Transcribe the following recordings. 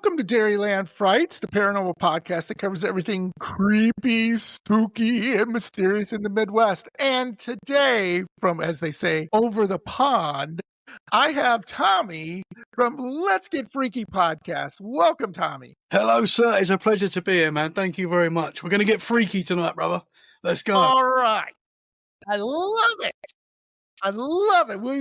Welcome to Dairyland Frights, the paranormal podcast that covers everything creepy, spooky, and mysterious in the Midwest. And today, from, as they say, over the pond, I have Tommy from Let's Get Freaky podcast. Welcome, Tommy. Hello, sir. It's a pleasure to be here, man. Thank you very much. We're going to get freaky tonight, brother. Let's go. All right. I love it. I love it. We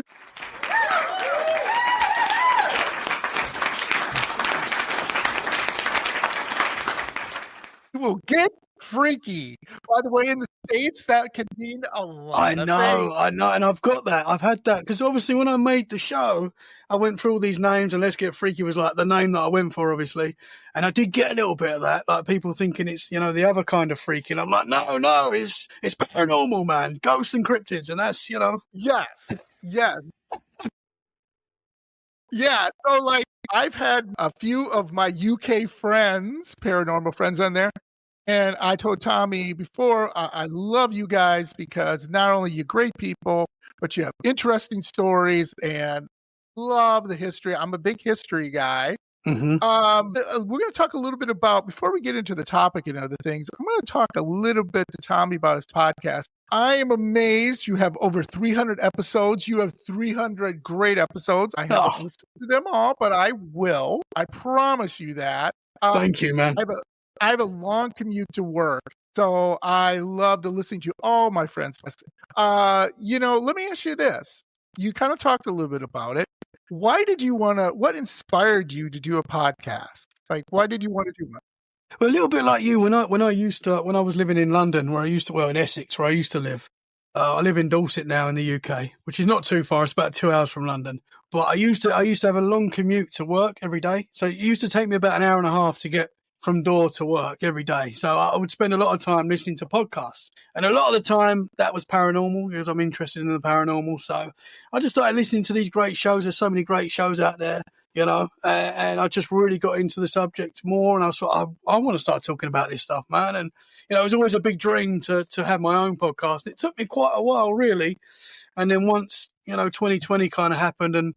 will get freaky. By the way, in the States, that can mean a lot. I know. And I've got that. I've had that. Because obviously when I made the show, I went through all these names and Let's Get Freaky was like the name that I went for, obviously. And I did get a little bit of that. Like people thinking it's, the other kind of freaky. And I'm like, no, it's paranormal, man. Ghosts and cryptids. And that's, Yes. Yes. Yeah. So like I've had a few of my UK friends, paranormal friends on there. And I told Tommy before, I love you guys because not only you're great people, but you have interesting stories and love the history. I'm a big history guy. Mm-hmm. We're going to talk a little bit about, before we get into the topic and other things, I'm going to talk a little bit to Tommy about his podcast. I am amazed you have over 300 episodes. You have 300 great episodes. I haven't listened to them all, but I will. I promise you that. Thank you, man. I have a long commute to work, so I love to listen to all my friends. Let me ask you this. You kind of talked a little bit about it. Why did you what inspired you to do a podcast? Like, why did you want to do one? Well, a little bit like you, when I was living in London, in Essex, where I used to live. I live in Dorset now in the UK, which is not too far. It's about 2 hours from London. But I used to have a long commute to work every day. So it used to take me about an hour and a half to get from door to work every day. So I would spend a lot of time listening to podcasts. And a lot of the time that was paranormal because I'm interested in the paranormal. So I just started listening to these great shows. There's so many great shows out there, and I just really got into the subject more. And I was like, I want to start talking about this stuff, man. And, it was always a big dream to have my own podcast. It took me quite a while, really. And then once, 2020 kind of happened and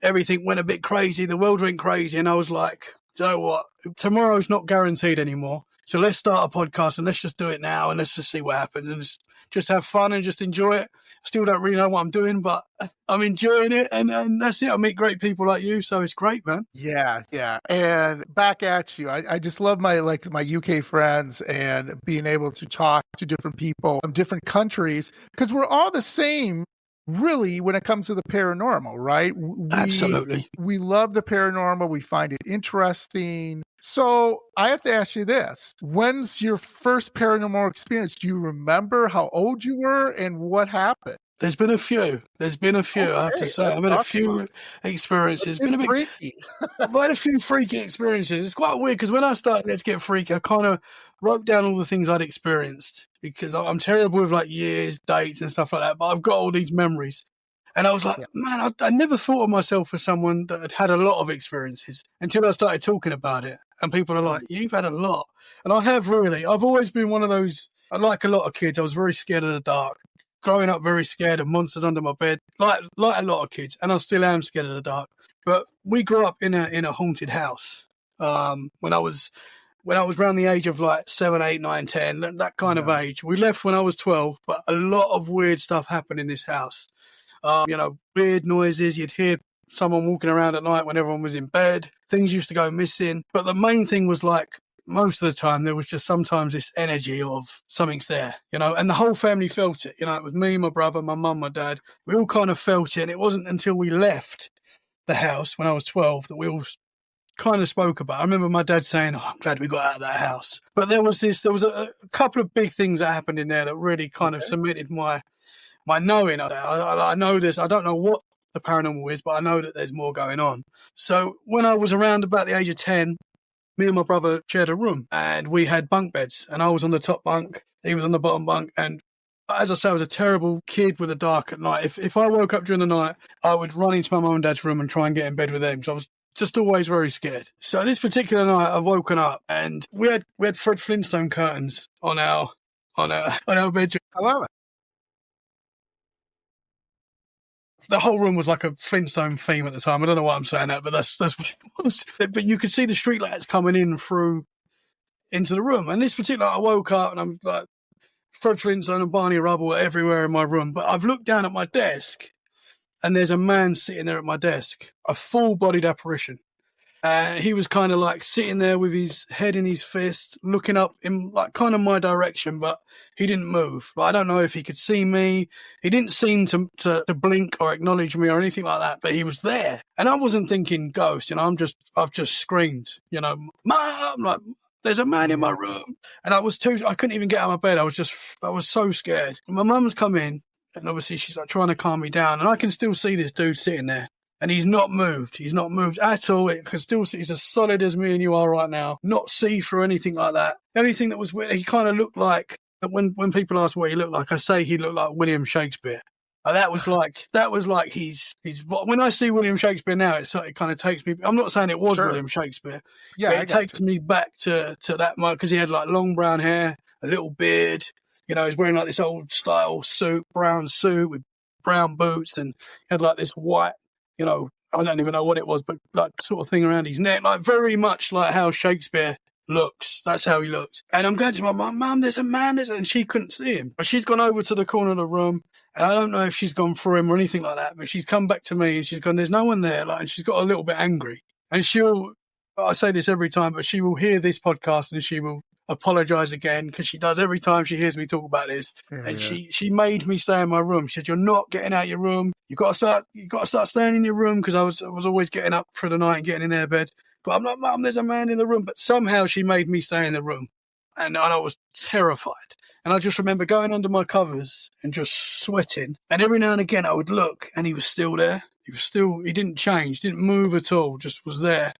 everything went a bit crazy, the world went crazy. And I was like, you know what? Tomorrow's not guaranteed anymore. So let's start a podcast and let's just do it now and let's just see what happens and just have fun and just enjoy it. I still don't really know what I'm doing, but I'm enjoying it and that's it. I meet great people like you, so it's great, man. Yeah. And back at you. I just love my UK friends and being able to talk to different people from different countries because we're all the same. Really, when it comes to the paranormal, right? Absolutely. We love the paranormal. We find it interesting. So I have to ask you this. When's your first paranormal experience? Do you remember how old you were and what happened? There's been a few. Okay, I have to say. I've had a few experiences. It's been freaky. I've had a few freaky experiences. It's quite weird because when I started Let's Get Freaky, I kind of wrote down all the things I'd experienced because I'm terrible with like years, dates and stuff like that, but I've got all these memories. And I was like, man, I never thought of myself as someone that had a lot of experiences until I started talking about it. And people are like, you've had a lot. And I have really. I've always been one of those, like a lot of kids, I was very scared of the dark. Growing up very scared of monsters under my bed, like a lot of kids, and I still am scared of the dark. But we grew up in a haunted house when I was around the age of like 7, 8, 9, 10, that kind of age. We left when I was 12, but a lot of weird stuff happened in this house. Weird noises. You'd hear someone walking around at night when everyone was in bed. Things used to go missing. But the main thing was like, most of the time, there was just sometimes this energy of something's there, and the whole family felt it. It was me, my brother, my mum, my dad. We all kind of felt it. And it wasn't until we left the house when I was 12 that we all kind of spoke about it. I remember my dad saying, I'm glad we got out of that house. But there was a couple of big things that happened in there that really kind of cemented my knowing of that. I know this. I don't know what the paranormal is, but I know that there's more going on. So when I was around about the age of 10, me and my brother shared a room and we had bunk beds and I was on the top bunk, he was on the bottom bunk. And as I say, I was a terrible kid with the dark at night. If I woke up during the night, I would run into my mum and dad's room and try and get in bed with them. So I was just always very scared. So this particular night I've woken up and we had Fred Flintstone curtains on our bedroom. I love it. the whole room was like a Flintstone theme at the time. I don't know why I'm saying that, but that's what it was. But you could see the streetlights coming in through into the room. And this particular, I woke up and I'm like, Fred Flintstone and Barney Rubble were everywhere in my room. But I've looked down at my desk and there's a man sitting there at my desk, a full-bodied apparition. And he was kind of like sitting there with his head in his fist, looking up in like kind of my direction, but he didn't move. Like, I don't know if he could see me. He didn't seem to blink or acknowledge me or anything like that, but he was there. And I wasn't thinking ghost, I've just screamed, Mom, like, there's a man in my room. And I couldn't even get out of my bed. I was so scared. And my mum's come in and obviously she's like trying to calm me down. And I can still see this dude sitting there. And he's not moved. He's not moved at all. It can still see he's as solid as me and you are right now. Not see through anything like that. The only thing that was weird, he kind of looked like, when people ask what he looked like, I say he looked like William Shakespeare. That was like he's when I see William Shakespeare now, it kind of takes me. I'm not saying it was William Shakespeare. Yeah, but it takes me back to that moment because he had like long brown hair, a little beard. He's wearing like this old style brown suit with brown boots, and he had like this white. I don't even know what it was, but like sort of thing around his neck, like very much like how Shakespeare looks. That's how he looked. And I'm going to my mum, there's a man, and she couldn't see him. But she's gone over to the corner of the room, and I don't know if she's gone through him or anything like that, but she's come back to me and she's gone, there's no one there. Like, and she's got a little bit angry. And I say this every time, but she will hear this podcast and she will apologize again because she does every time she hears me talk about this. And she made me stay in my room. She said, "You're not getting out of your room. You got to start staying in your room," because I was always getting up for the night and getting in their bed. But I'm like, "Mum, there's a man in the room." But somehow she made me stay in the room, and I was terrified. And I just remember going under my covers and just sweating. And every now and again I would look, and he was still there. He didn't change, didn't move at all, just was there.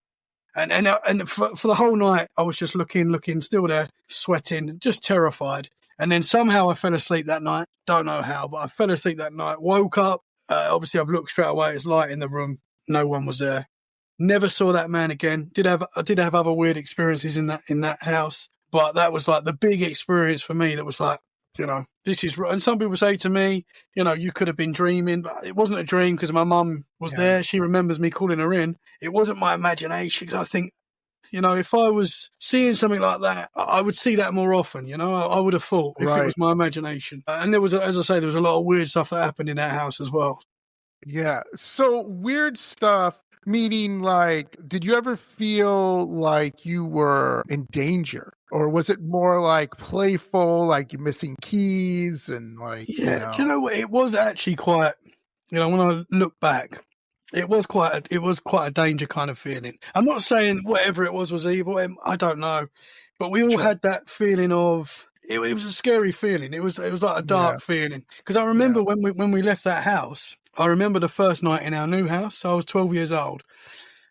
And for the whole night, I was just looking, still there, sweating, just terrified. And then somehow I fell asleep that night. Don't know how, but I fell asleep that night. Woke up. Obviously, I've looked straight away. It's light in the room. No one was there. Never saw that man again. I did have other weird experiences in that house, but that was like the big experience for me. That was like, this is. And some people say to me, you could have been dreaming, but it wasn't a dream because my mum was there. She remembers me calling her in. It wasn't my imagination because I think, if I was seeing something like that, I would see that more often. I would have thought if it was my imagination. And there was, as I say, there was a lot of weird stuff that happened in that house as well. Yeah. So weird stuff. Meaning, like, did you ever feel like you were in danger? Or was it more like playful, like you're missing keys and like, Yeah, do you know what? It was actually quite, when I look back, it was quite a danger kind of feeling. I'm not saying whatever it was evil. I don't know. But we all had that feeling of, it was a scary feeling. It was like a dark feeling. Because I remember when we left that house, I remember the first night in our new house. So I was 12 years old.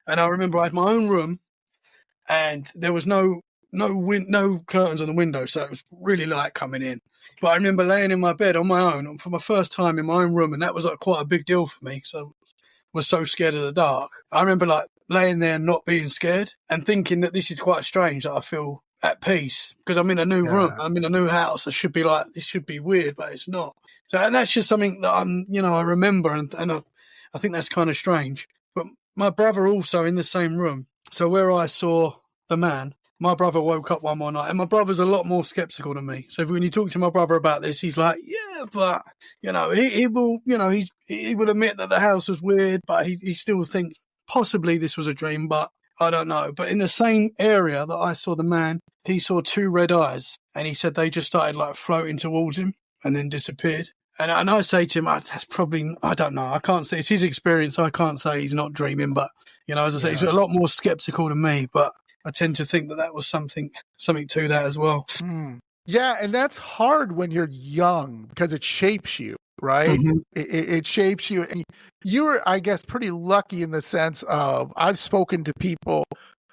And I remember I had my own room and there was no curtains on the window. So it was really light coming in. But I remember laying in my bed on my own for my first time in my own room. And that was like quite a big deal for me. So I was so scared of the dark. I remember like laying there and not being scared and thinking that this is quite strange, that I feel at peace because I'm in a new room. I'm in a new house. I should be like, this should be weird, but it's not. So, and that's just something that I remember, and I think that's kind of strange. But my brother also in the same room. So where I saw the man, my brother woke up one more night, and my brother's a lot more skeptical than me. So when you talk to my brother about this, he's like, yeah, but he will, he will admit that the house was weird, but he still thinks possibly this was a dream, but I don't know. But in the same area that I saw the man, he saw two red eyes, and he said they just started like floating towards him and then disappeared. And I say to him, that's probably, I don't know. I can't say it's his experience. I can't say he's not dreaming, but as I say, he's a lot more skeptical than me, but I tend to think that was something to that as well. Yeah. And that's hard when you're young because it shapes you, right? Mm-hmm. It shapes you. And you were, I guess, pretty lucky in the sense of I've spoken to people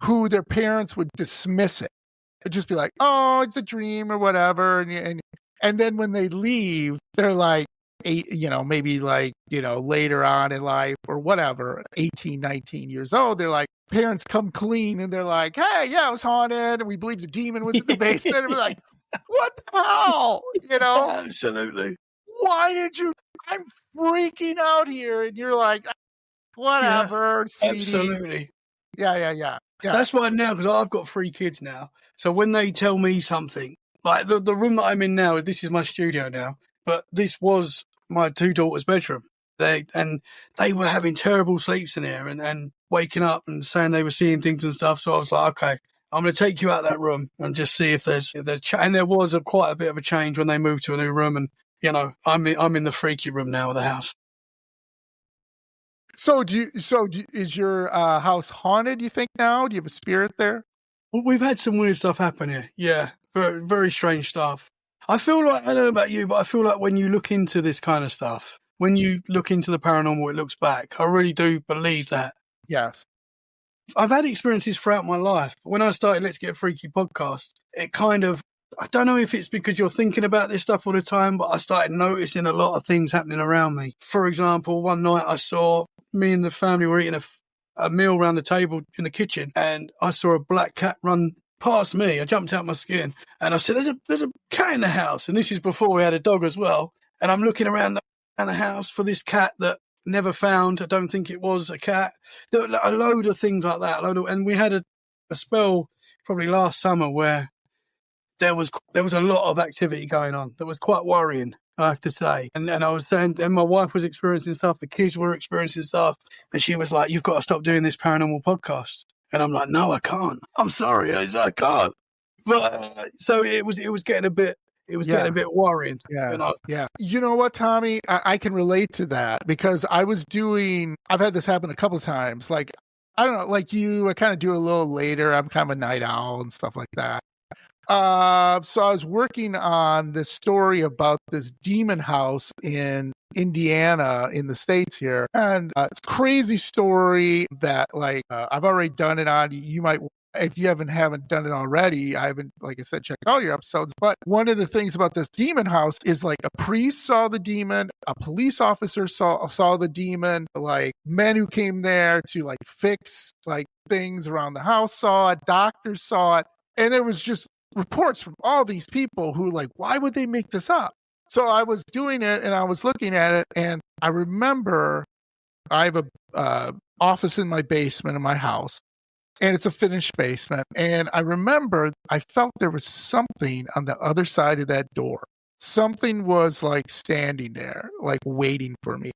who their parents would dismiss it. It'd just be like, oh, it's a dream or whatever. And then when they leave, they're like, maybe like, later on in life or whatever, 18, 19 years old, they're like, parents come clean and they're like, hey, yeah, it was haunted. And we believe the demon was in the basement. And we're like, what the hell? Absolutely. Why did you I'm freaking out here. And you're like, Yeah, whatever, sweetie. absolutely. Yeah. That's why now, because I've got 3 kids now. So when they tell me something, like the room that I'm in now, this is my studio now, but this was my 2 daughters' bedroom. They were having terrible sleeps in here and waking up and saying they were seeing things and stuff. So I was like, okay, I'm going to take you out of that room and just see if there's and there was quite a bit of a change when they moved to a new room. And, I'm in the freaky room now of the house. So is your house haunted, you think now? Do you have a spirit there? Well, we've had some weird stuff happen here. Yeah, very, very strange stuff. I feel like, I don't know about you, but I feel like when you look into this kind of stuff, when you look into the paranormal, it looks back. I really do believe that. Yes. I've had experiences throughout my life. When I started Let's Get Freaky podcast, it kind of, I don't know if it's because you're thinking about this stuff all the time, but I started noticing a lot of things happening around me. For example, one night I saw me and the family were eating a meal around the table in the kitchen, and I saw a black cat run past me. I jumped out my skin and I said, there's a cat in the house. And this is before we had a dog as well. And I'm looking around the house for this cat that never found. I don't think it was a cat. There were a load of things like that. And we had a spell probably last summer where there was a lot of activity going on that was quite worrying, I have to say. And I was saying, and my wife was experiencing stuff, the kids were experiencing stuff, and she was like, "You've got to stop doing this paranormal podcast." And I'm like, "No, I can't. I'm sorry, I can't." But so it was getting a bit. It was getting a bit worrying. Yeah. Yeah. You know what, Tommy? I can relate to that because I've had this happen a couple of times. Like, I don't know, like you, I kind of do it a little later. I'm kind of a night owl and stuff like that. So I was working on this story about this demon house in Indiana in the States here. And it's a crazy story that I've already done it on. You might, if you haven't done it already, I haven't, like I said, checked all your episodes. But one of the things about this demon house is like a priest saw the demon, a police officer saw the demon, like men who came there to like fix like things around the house saw it, doctors saw it. And there was just reports from all these people who like, why would they make this up? So I was doing it and I was looking at it, and I remember I have a office in my basement of my house, and it's a finished basement. And I remember I felt there was something on the other side of that door. Something was like standing there, like waiting for me.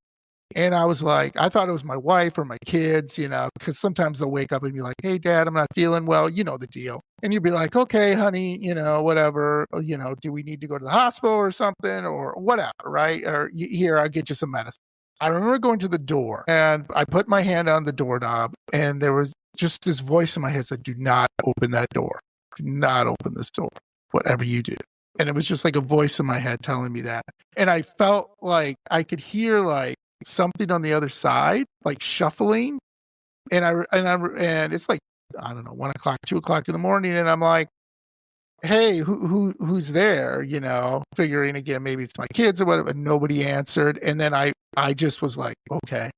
And I was like, I thought it was my wife or my kids, because sometimes they'll wake up and be like, "Hey, Dad, I'm not feeling well." You know the deal. And you'd be like, "Okay, honey, whatever, do we need to go to the hospital or something or whatever, right? Or here, I'll get you some medicine." I remember going to the door and I put my hand on the doorknob, and there was just this voice in my head that said, "Do not open that door. Do not open this door, whatever you do." And it was just like a voice in my head telling me that. And I felt like I could hear like something on the other side, like shuffling. And and it's like, I don't know, 1 o'clock, 2 o'clock in the morning. And I'm like, "Hey, who's there?" Figuring again, maybe it's my kids or whatever. Nobody answered. And then I just was like, okay.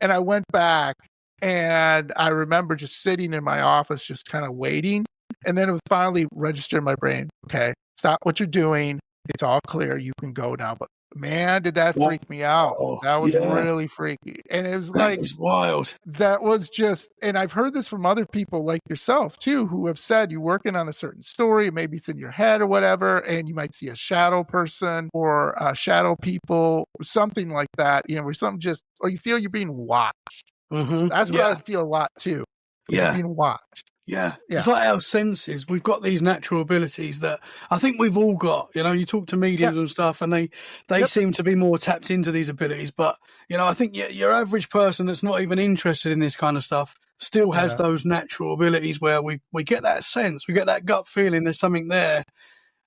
And I went back, and I remember just sitting in my office, just kind of waiting. And then it finally registered in my brain, okay, stop what you're doing. It's all clear. You can go now. But man, did that freak me out. That was really freaky. And it was like, that was wild. That was just, and I've heard this from other people like yourself too, who have said you're working on a certain story, maybe it's in your head or whatever, and you might see a shadow person or shadow people, or something like that, where something or you feel you're being watched. Mm-hmm. That's what I feel a lot too. You're being watched. Yeah. It's like our senses. We've got these natural abilities that I think we've all got. You talk to mediums and stuff, and they seem to be more tapped into these abilities. But, I think your average person that's not even interested in this kind of stuff still has those natural abilities where we get that sense, we get that gut feeling there's something there.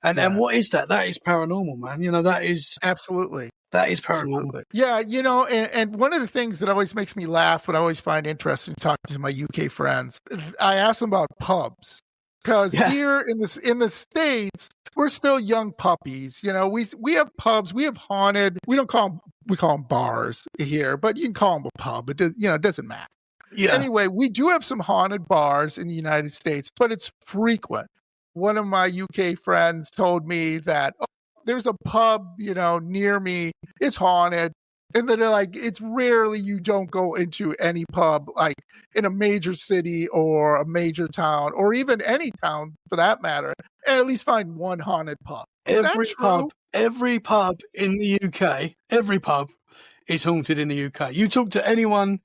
And what is that? That is paranormal, man. That is... Absolutely. That is paranormal. Absolutely. Yeah, and one of the things that always makes me laugh, what I always find interesting talking to my UK friends, I ask them about pubs. Because here in the States, we're still young puppies. We have pubs, we have haunted. We call them bars here, but you can call them a pub. It doesn't matter. Yeah. Anyway, we do have some haunted bars in the United States, but it's frequent. One of my UK friends told me that there's a pub, near me. It's haunted. And then they're like, it's rarely you don't go into any pub, like in a major city or a major town, or even any town for that matter, and at least find one haunted pub. Is that true? Every pub in the UK, every pub is haunted in the UK. You talk to anyone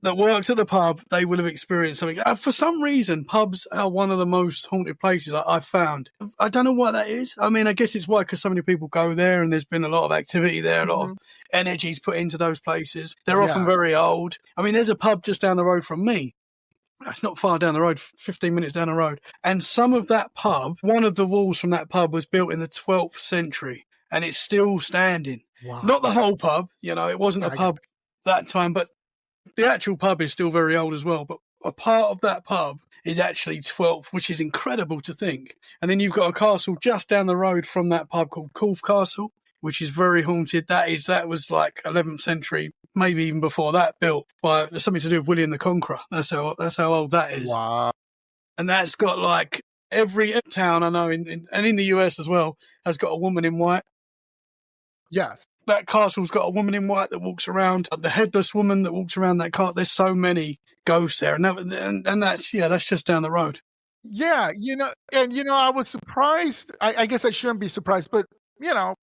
that works at the pub, they will have experienced something. For some reason, pubs are one of the most haunted places I've found. I don't know why that is. I mean, I guess it's why, because so many people go there and there's been a lot of activity there, a lot of energies put into those places. They're often very old. I mean, there's a pub just down the road from me. That's not far down the road, 15 minutes down the road. And some of that pub, one of the walls from that pub was built in the 12th century and it's still standing. Wow. Not the whole pub, it wasn't a pub that time, but the actual pub is still very old as well, but a part of that pub is actually 12th, which is incredible to think. And then you've got a castle just down the road from that pub called Corfe Castle, which is very haunted. That was like 11th century, maybe even before that, built by something to do with William the Conqueror. That's how old that is. Wow. And that's got like every town I know and in the US as well has got a woman in white. Yes. That castle's got a woman in white that walks around, the headless woman that walks around that castle. There's so many ghosts there, and that's just down the road. Yeah, I was surprised. I guess I shouldn't be surprised, but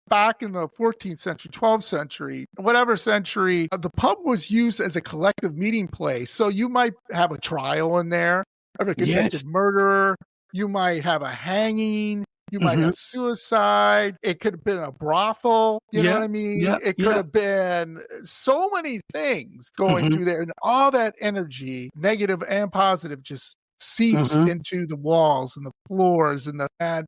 back in the 14th century, 12th century, whatever century, the pub was used as a collective meeting place. So you might have a trial in there of a convicted murderer. You might have a hanging. You might have suicide. It could have been a brothel. You know what I mean? Yeah, it could have been so many things going through there. And all that energy, negative and positive, just seeps into the walls and the floors and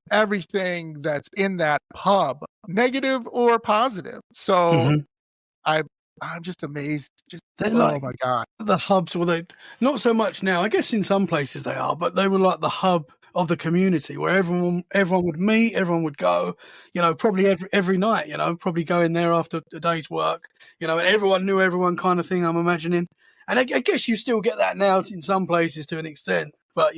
everything that's in that pub, negative or positive. So I'm just amazed. Oh my God. The hubs, well, they not so much now. I guess in some places they are, but they were like the hub of the community where everyone would meet, everyone would go, probably every night, probably go in there after a day's work, and everyone knew everyone kind of thing, I'm imagining. And I guess you still get that now in some places to an extent. But,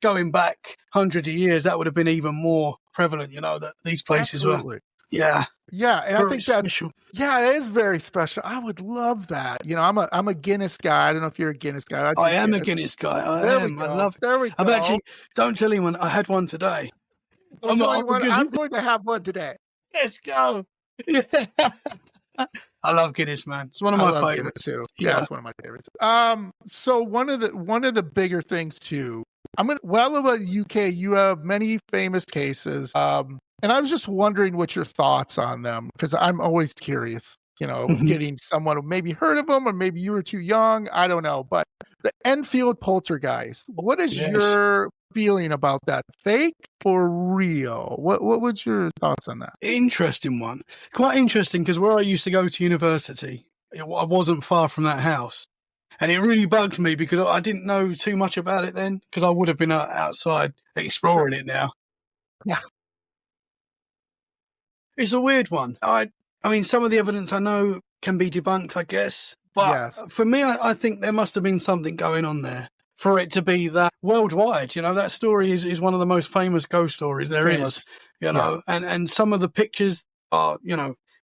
going back hundreds of years, that would have been even more prevalent, that these places were. Yeah. Yeah, and very I think special. It is very special. I would love that. I'm a Guinness guy. I don't know if you're a Guinness guy. I am a Guinness guy. I am. I love it. There we go. I'm actually, don't tell anyone, I had one today. I'm going to have one today. Let's go. Yeah. I love Guinness, man. It's one of my favorites too. Yeah, it's one of my favorites. So one of the bigger things too. About UK, you have many famous cases. And I was just wondering what your thoughts on them, because I'm always curious, getting someone who maybe heard of them or maybe you were too young. I don't know. But the Enfield poltergeist, what is your feeling about that? Fake or real? What was your thoughts on that? Interesting one. Quite interesting, because where I used to go to university, I wasn't far from that house. And it really bugs me because I didn't know too much about it then, because I would have been outside exploring it now. Yeah. It's a weird one. I mean, some of the evidence I know can be debunked, I guess. But for me, I think there must have been something going on there for it to be that worldwide. That story is one of the most famous ghost stories there is, and some of the pictures are,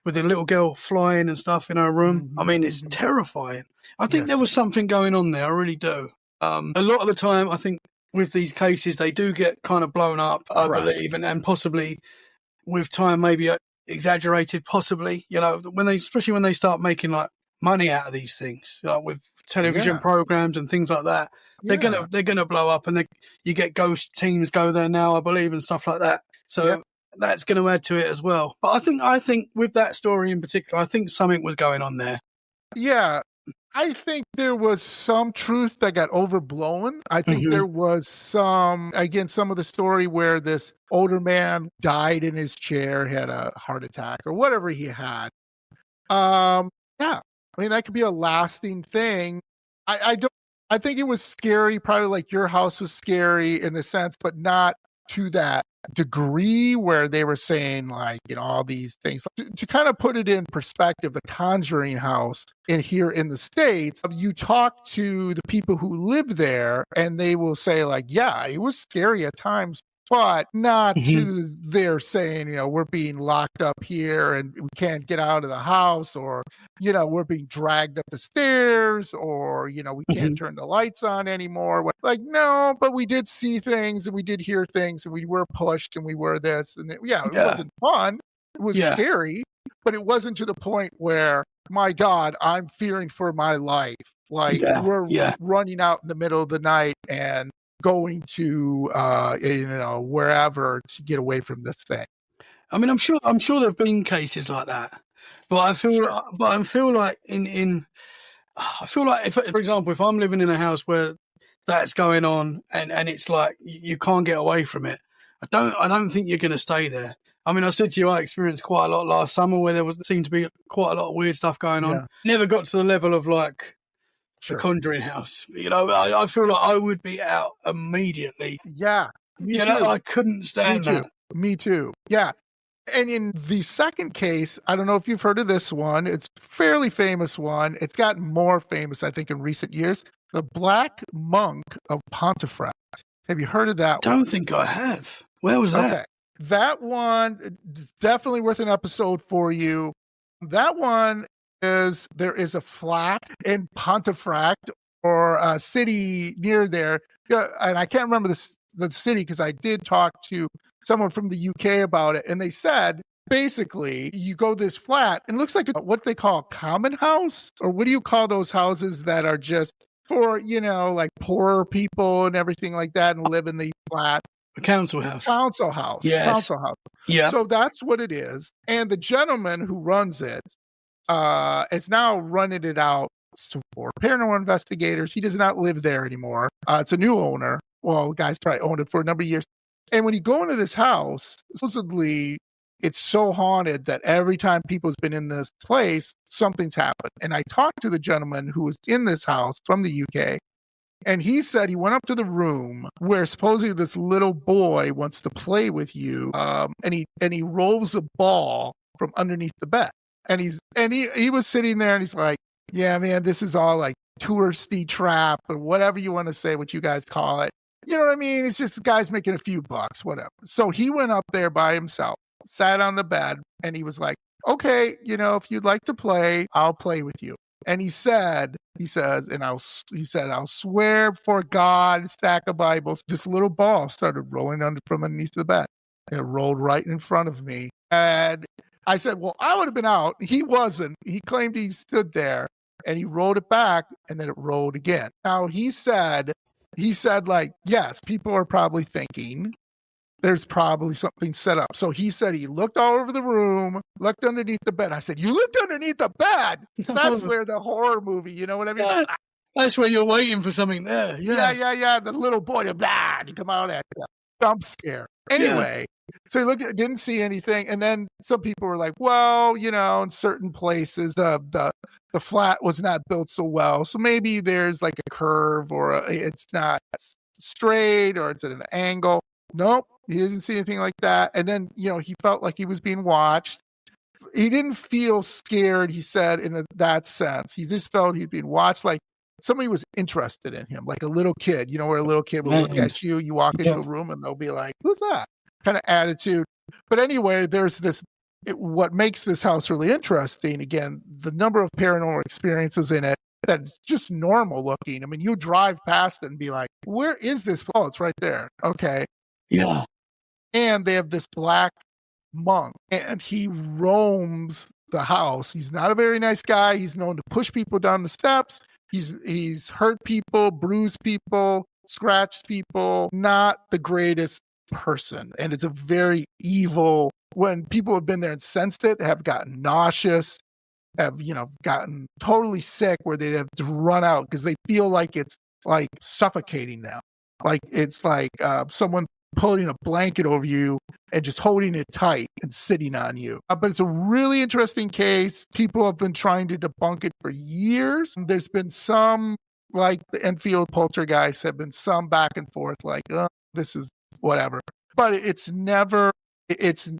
with the little girl flying and stuff in her room. I mean, it's terrifying. I think there was something going on there. I really do. A lot of the time, I think with these cases, they do get kind of blown up, I believe, and possibly with time, maybe exaggerated, possibly, especially when they start making like money out of these things, with television programs and things like that, they're gonna blow up, and you get ghost teams go there now, I believe, and stuff like that. So that's going to add to it as well. But I think with that story in particular, I think something was going on there. Yeah. I think there was some truth that got overblown. I think there was some of the story where this older man died in his chair, had a heart attack or whatever he had. I mean, that could be a lasting thing. I think it was scary, probably like your house was scary in the sense, but not to that degree where they were saying like, all these things. To kind of put it in perspective, the Conjuring house here in the States, you talk to the people who live there and they will say like, yeah, it was scary at times. but not Mhm. to they're saying, we're being locked up here and we can't get out of the house, or, we're being dragged up the stairs, or, we can't Mhm. turn the lights on anymore. Like, no, but we did see things and we did hear things and we were pushed and we were this. And it Yeah. wasn't fun. It was Yeah. scary, but it wasn't to the point where, my God, I'm fearing for my life. Like, we're running out in the middle of the night and going to wherever to get away from this thing. I mean, I'm sure there've been cases like that, but I feel like I feel like if, for example, if I'm living in a house where that's going on and it's like you can't get away from it, I don't think you're going to stay there. I mean, I said to you, I experienced quite a lot last summer where there seemed to be quite a lot of weird stuff going on. Never got to the level of like the Conjuring house. I feel like I would be out immediately. Yeah. Me too. I couldn't stand that. Me too. Yeah. And in the second case, I don't know if you've heard of this one. It's a fairly famous one. It's gotten more famous, I think, in recent years. The Black Monk of Pontefract. Have you heard of that one? I don't think I have. Where was that? Okay. That one is definitely worth an episode for you. That one is, there is a flat in Pontefract, or a city near there. And I can't remember the city because I did talk to someone from the UK about it. And they said, basically, you go this flat and it looks like what they call a common house, or what do you call those houses that are just for, like poorer people and everything like that and live in the flat? A council house. Council house. Yes. Council house. Yeah. So that's what it is. And the gentleman who runs it is now running it out for paranormal investigators. He does not live there anymore. It's a new owner. Well, the guy's probably owned it for a number of years. And when you go into this house, supposedly it's so haunted that every time people's been in this place, something's happened. And I talked to the gentleman who was in this house from the UK. And he said he went up to the room where supposedly this little boy wants to play with you, and he rolls a ball from underneath the bed. And he was sitting there and he's like, yeah, man, this is all like touristy trap or whatever you want to say, what you guys call it. You know what I mean? It's just guys making a few bucks, whatever. So he went up there by himself, sat on the bed, and he was like, okay, if you'd like to play, I'll play with you. And he says, I'll swear for God, stack of Bibles. This little ball started rolling from underneath the bed. And it rolled right in front of me. And I said, well, I would have been out. He wasn't. He claimed he stood there and he rolled it back and then it rolled again. Now he said like, yes, people are probably thinking there's probably something set up. So he said he looked all over the room, looked underneath the bed. I said, you looked underneath the bed? That's where the horror movie, you know what I mean? Yeah, that's where you're waiting for something there. Yeah. The little boy, blah, to come out at you. Jump scare. Anyway, so he looked, didn't see anything. And then some people were like, well, in certain places, the flat was not built so well. So maybe there's like a curve, or it's not straight, or it's at an angle. Nope, he doesn't see anything like that. And then, he felt like he was being watched. He didn't feel scared, he said, in that sense. He just felt he'd been watched, like somebody was interested in him, like a little kid, where a little kid will look at you, you walk into a room and they'll be like, who's that? Kind of attitude. But anyway, there's this, what makes this house really interesting, again, the number of paranormal experiences in it that's just normal looking. I mean, you drive past it and be like, where is this? Oh, it's right there. Okay. Yeah. And they have this black monk, and he roams the house. He's not a very nice guy. He's known to push people down the steps. He's hurt people, bruised people, scratched people. Not the greatest person. And it's a very evil, when people have been there and sensed it, have gotten nauseous, have, gotten totally sick, where they have to run out because they feel like it's like suffocating them. Like it's like someone pulling a blanket over you and just holding it tight and sitting on you. But it's a really interesting case. People have been trying to debunk it for years. There's been some, like the Enfield poltergeist, have been some back and forth, like, oh, this is whatever. But it's never, it's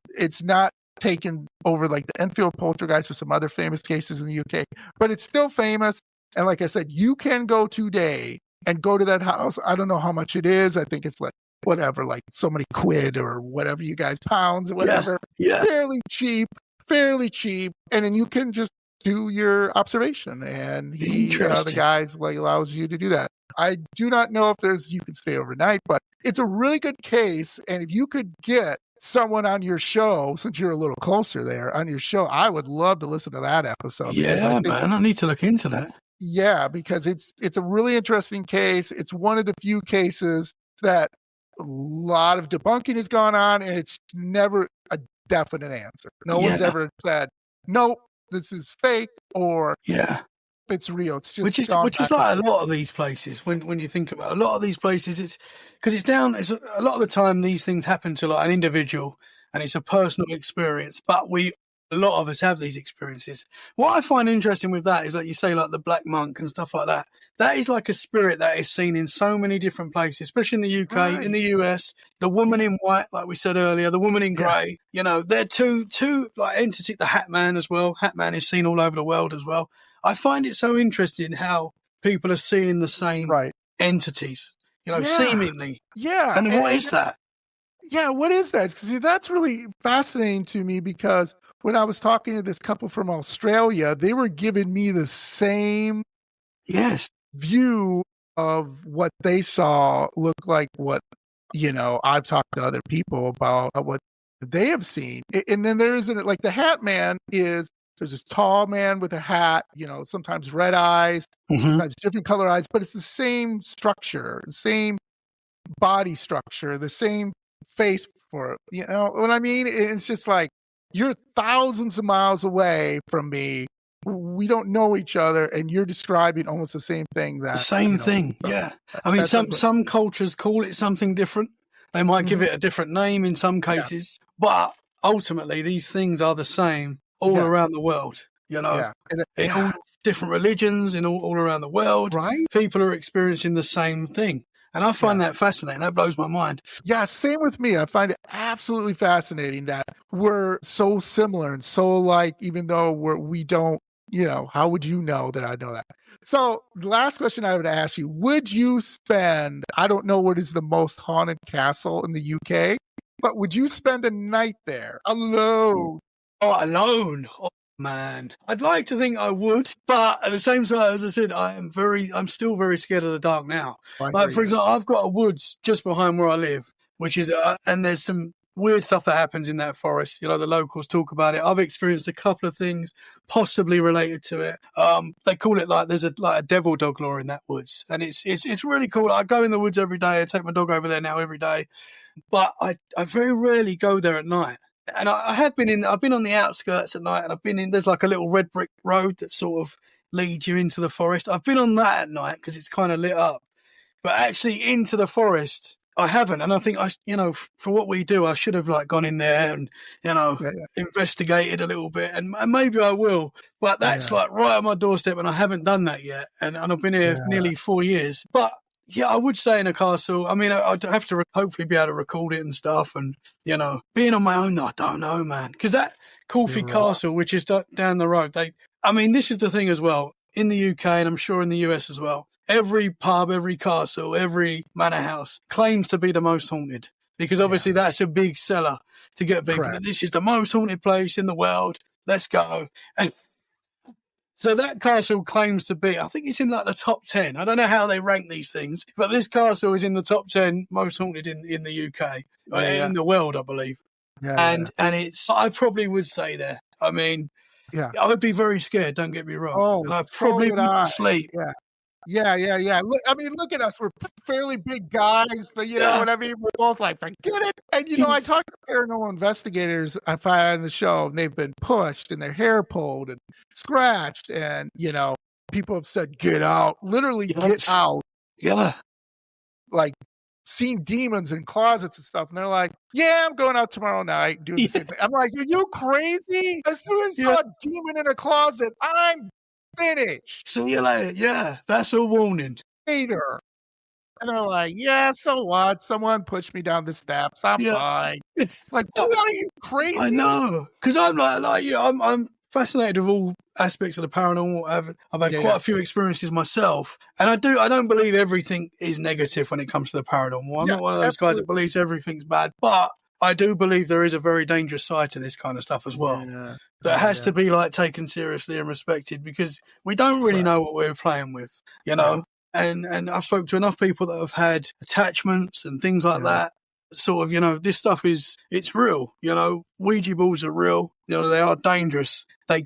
not taken over like the Enfield poltergeist or some other famous cases in the UK. But it's still famous. And like I said, you can go today and go to that house. I don't know how much it is. I think it's like whatever, like so many quid or whatever you guys, pounds or whatever. Yeah. Fairly cheap. And then you can just do your observation. And the guys like allows you to do that. I do not know if you can stay overnight, but it's a really good case. And if you could get someone on your show, since you're a little closer there on your show, I would love to listen to that episode. Yeah, man, I need to look into that. Yeah, because it's a really interesting case. It's one of the few cases that a lot of debunking has gone on, and it's never a definite answer. No one's ever said, nope, this is fake, or it's real. It's just which is like a lot of these places. When you think about a lot of these places, it's because it's a lot of the time these things happen to like an individual, and it's a personal experience. But a lot of us have these experiences. What I find interesting with that is like you say, like the black monk and stuff like that. That is like a spirit that is seen in so many different places, especially in the UK, in the US. The woman in white, like we said earlier, the woman in grey. You know, they're two like entities. The Hat Man as well. Hat Man is seen all over the world as well. I find it so interesting how people are seeing the same entities. You know, seemingly. Yeah. And what is that? Yeah, what is that? Because that's really fascinating to me, because when I was talking to this couple from Australia, they were giving me the same view of what they saw look like what, I've talked to other people about what they have seen. And then there isn't, like, the Hat Man there's this tall man with a hat, sometimes red eyes, sometimes different color eyes, but it's the same structure, the same body structure, the same face for, you know what I mean? It's just like, you're thousands of miles away from me. We don't know each other, and you're describing almost the same thing. Yeah. I mean, some cultures call it something different. They might give it a different name in some cases, but ultimately these things are the same all around the world. You know, in all different religions, in all around the world, people are experiencing the same thing. And I find that fascinating. That blows my mind. Yeah, same with me. I find it absolutely fascinating that we're so similar and so alike, even though we don't, how would you know that I know that? So the last question I would ask you, would you spend, I don't know what is the most haunted castle in the UK, but would you spend a night there alone? Oh, alone? Oh, man. I'd like to think I would, but at the same time, as I said, I'm still very scared of the dark now. Like, for example, I've got a woods just behind where I live, which is, and there's some weird stuff that happens in that forest. The locals talk about it. I've experienced a couple of things possibly related to it. They call it like there's a devil dog law in that woods, and it's really cool. I go in the woods every day. I take my dog over there now every day, but I very rarely go there at night. And I've been on the outskirts at night, and there's like a little red brick road that sort of leads you into the forest. I've been on that at night because it's kind of lit up, but actually into the forest, I haven't. And I think for what we do, I should have like gone in there and, investigated a little bit, and maybe I will, but that's like right on my doorstep, and I haven't done that yet. And I've been here nearly 4 years, but yeah, I would stay in a castle. I mean, I'd have to hopefully be able to record it and stuff. And, being on my own, I don't know, man. Because that Coolfie Castle, which is down the road, this is the thing as well. In the UK, and I'm sure in the US as well, every pub, every castle, every manor house claims to be the most haunted. Because obviously that's a big seller to get people. This is the most haunted place in the world. Let's go. And so that castle claims to be, I think it's in like the top 10. I don't know how they rank these things, but this castle is in the top 10 most haunted in the UK, in the world, I believe. And I probably would stay there. I mean, I would be very scared, don't get me wrong. And I probably wouldn't sleep. Yeah. Look at us. We're fairly big guys, but you know what I mean? We're both like, forget it. And, I talk to paranormal investigators I find on the show, and they've been pushed and their hair pulled and scratched. And, people have said, get out, literally get out. Yeah. Like, seen demons in closets and stuff. And they're like, I'm going out tomorrow night doing the same thing. I'm like, are you crazy? As soon as I saw a demon in a closet, I'm finished. See you later. Yeah, that's a warning. Later. And they're like, so what? Someone pushed me down the steps. I'm fine. It's like, are you crazy? I know. Because I'm like, I'm fascinated with all aspects of the paranormal. I've had Yeah, quite yeah. a few experiences myself, and I don't believe everything is negative when it comes to the paranormal. I'm Yeah, not one of those guys that believes everything's bad, but I do believe there is a very dangerous side to this kind of stuff as well. Yeah. That has yeah. to be like taken seriously and respected, because we don't really know what we're playing with, you know. And I've spoken to enough people that have had attachments and things like that. Sort of, you know, this stuff it's real, you know. Ouija boards are real, you know, they are dangerous. They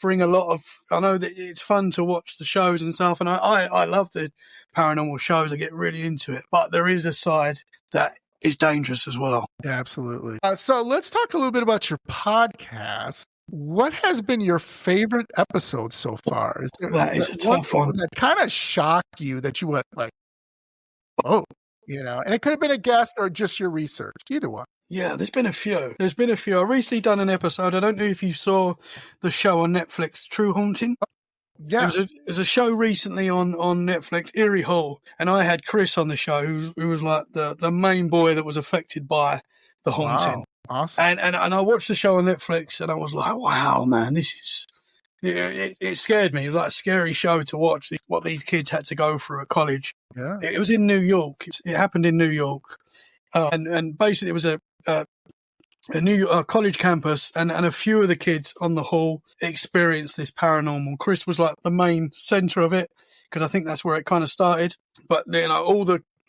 bring a lot of, I know that it's fun to watch the shows and stuff, and I love the paranormal shows. I get really into it, but there is a side that is dangerous as well. Yeah, absolutely. So let's talk a little bit about your podcast. What has been your favorite episode so far? That is a tough one. That kind of shocked you, that you went like, oh, you know, and it could have been a guest or just your research, either one. Yeah, there's been a few. I recently done an episode. I don't know if you saw the show on Netflix, True Haunting. Yeah. There's a show recently on Netflix, Eerie Hall, and I had Chris on the show, who was like the main boy that was affected by the haunting. Wow. Awesome. And I watched the show on Netflix, and I was like, wow, man, this is... It scared me. It was like a scary show to watch, what these kids had to go through at college. Yeah. It was in New York. It happened in New York. And basically it was a New York college campus, and a few of the kids on the hall experienced this paranormal. Chris was like the main center of it, because I think that's where it kind of started. But, you know,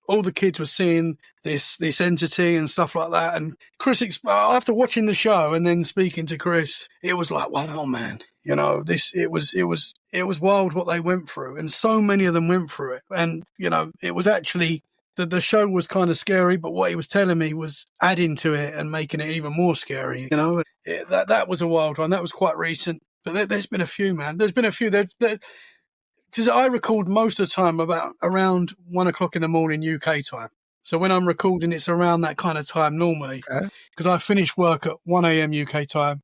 all the kids were seeing this entity and stuff like that. And Chris, after watching the show and then speaking to Chris, it was like, wow, man, you know, it was wild what they went through, and so many of them went through it. And, you know, it was actually, the show was kind of scary, but what he was telling me was adding to it and making it even more scary. You know, that was a wild one. That was quite recent. But there's been a few, man. There's been a few. Because I record most of the time about around 1 o'clock in the morning UK time. So when I'm recording, it's around that kind of time normally. Because I finish work at 1 a.m. UK time.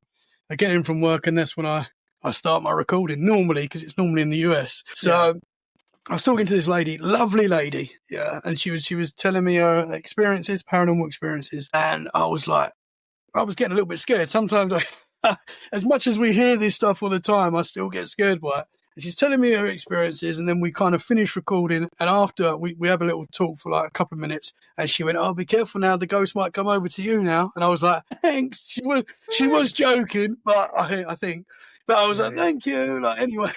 I get in from work, and that's when I start my recording normally, because it's normally in the US. So I was talking to this lady, lovely lady, and she was telling me her experiences, paranormal experiences, and I was getting a little bit scared. Sometimes, as much as we hear this stuff all the time, I still get scared by it. And she's telling me her experiences, and then we kind of finish recording, and after we have a little talk for like a couple of minutes, and she went, "Oh, be careful now, the ghost might come over to you now." And I was like, "Thanks." She was joking, but I think, but I was like, "Thank you." Like, anyway.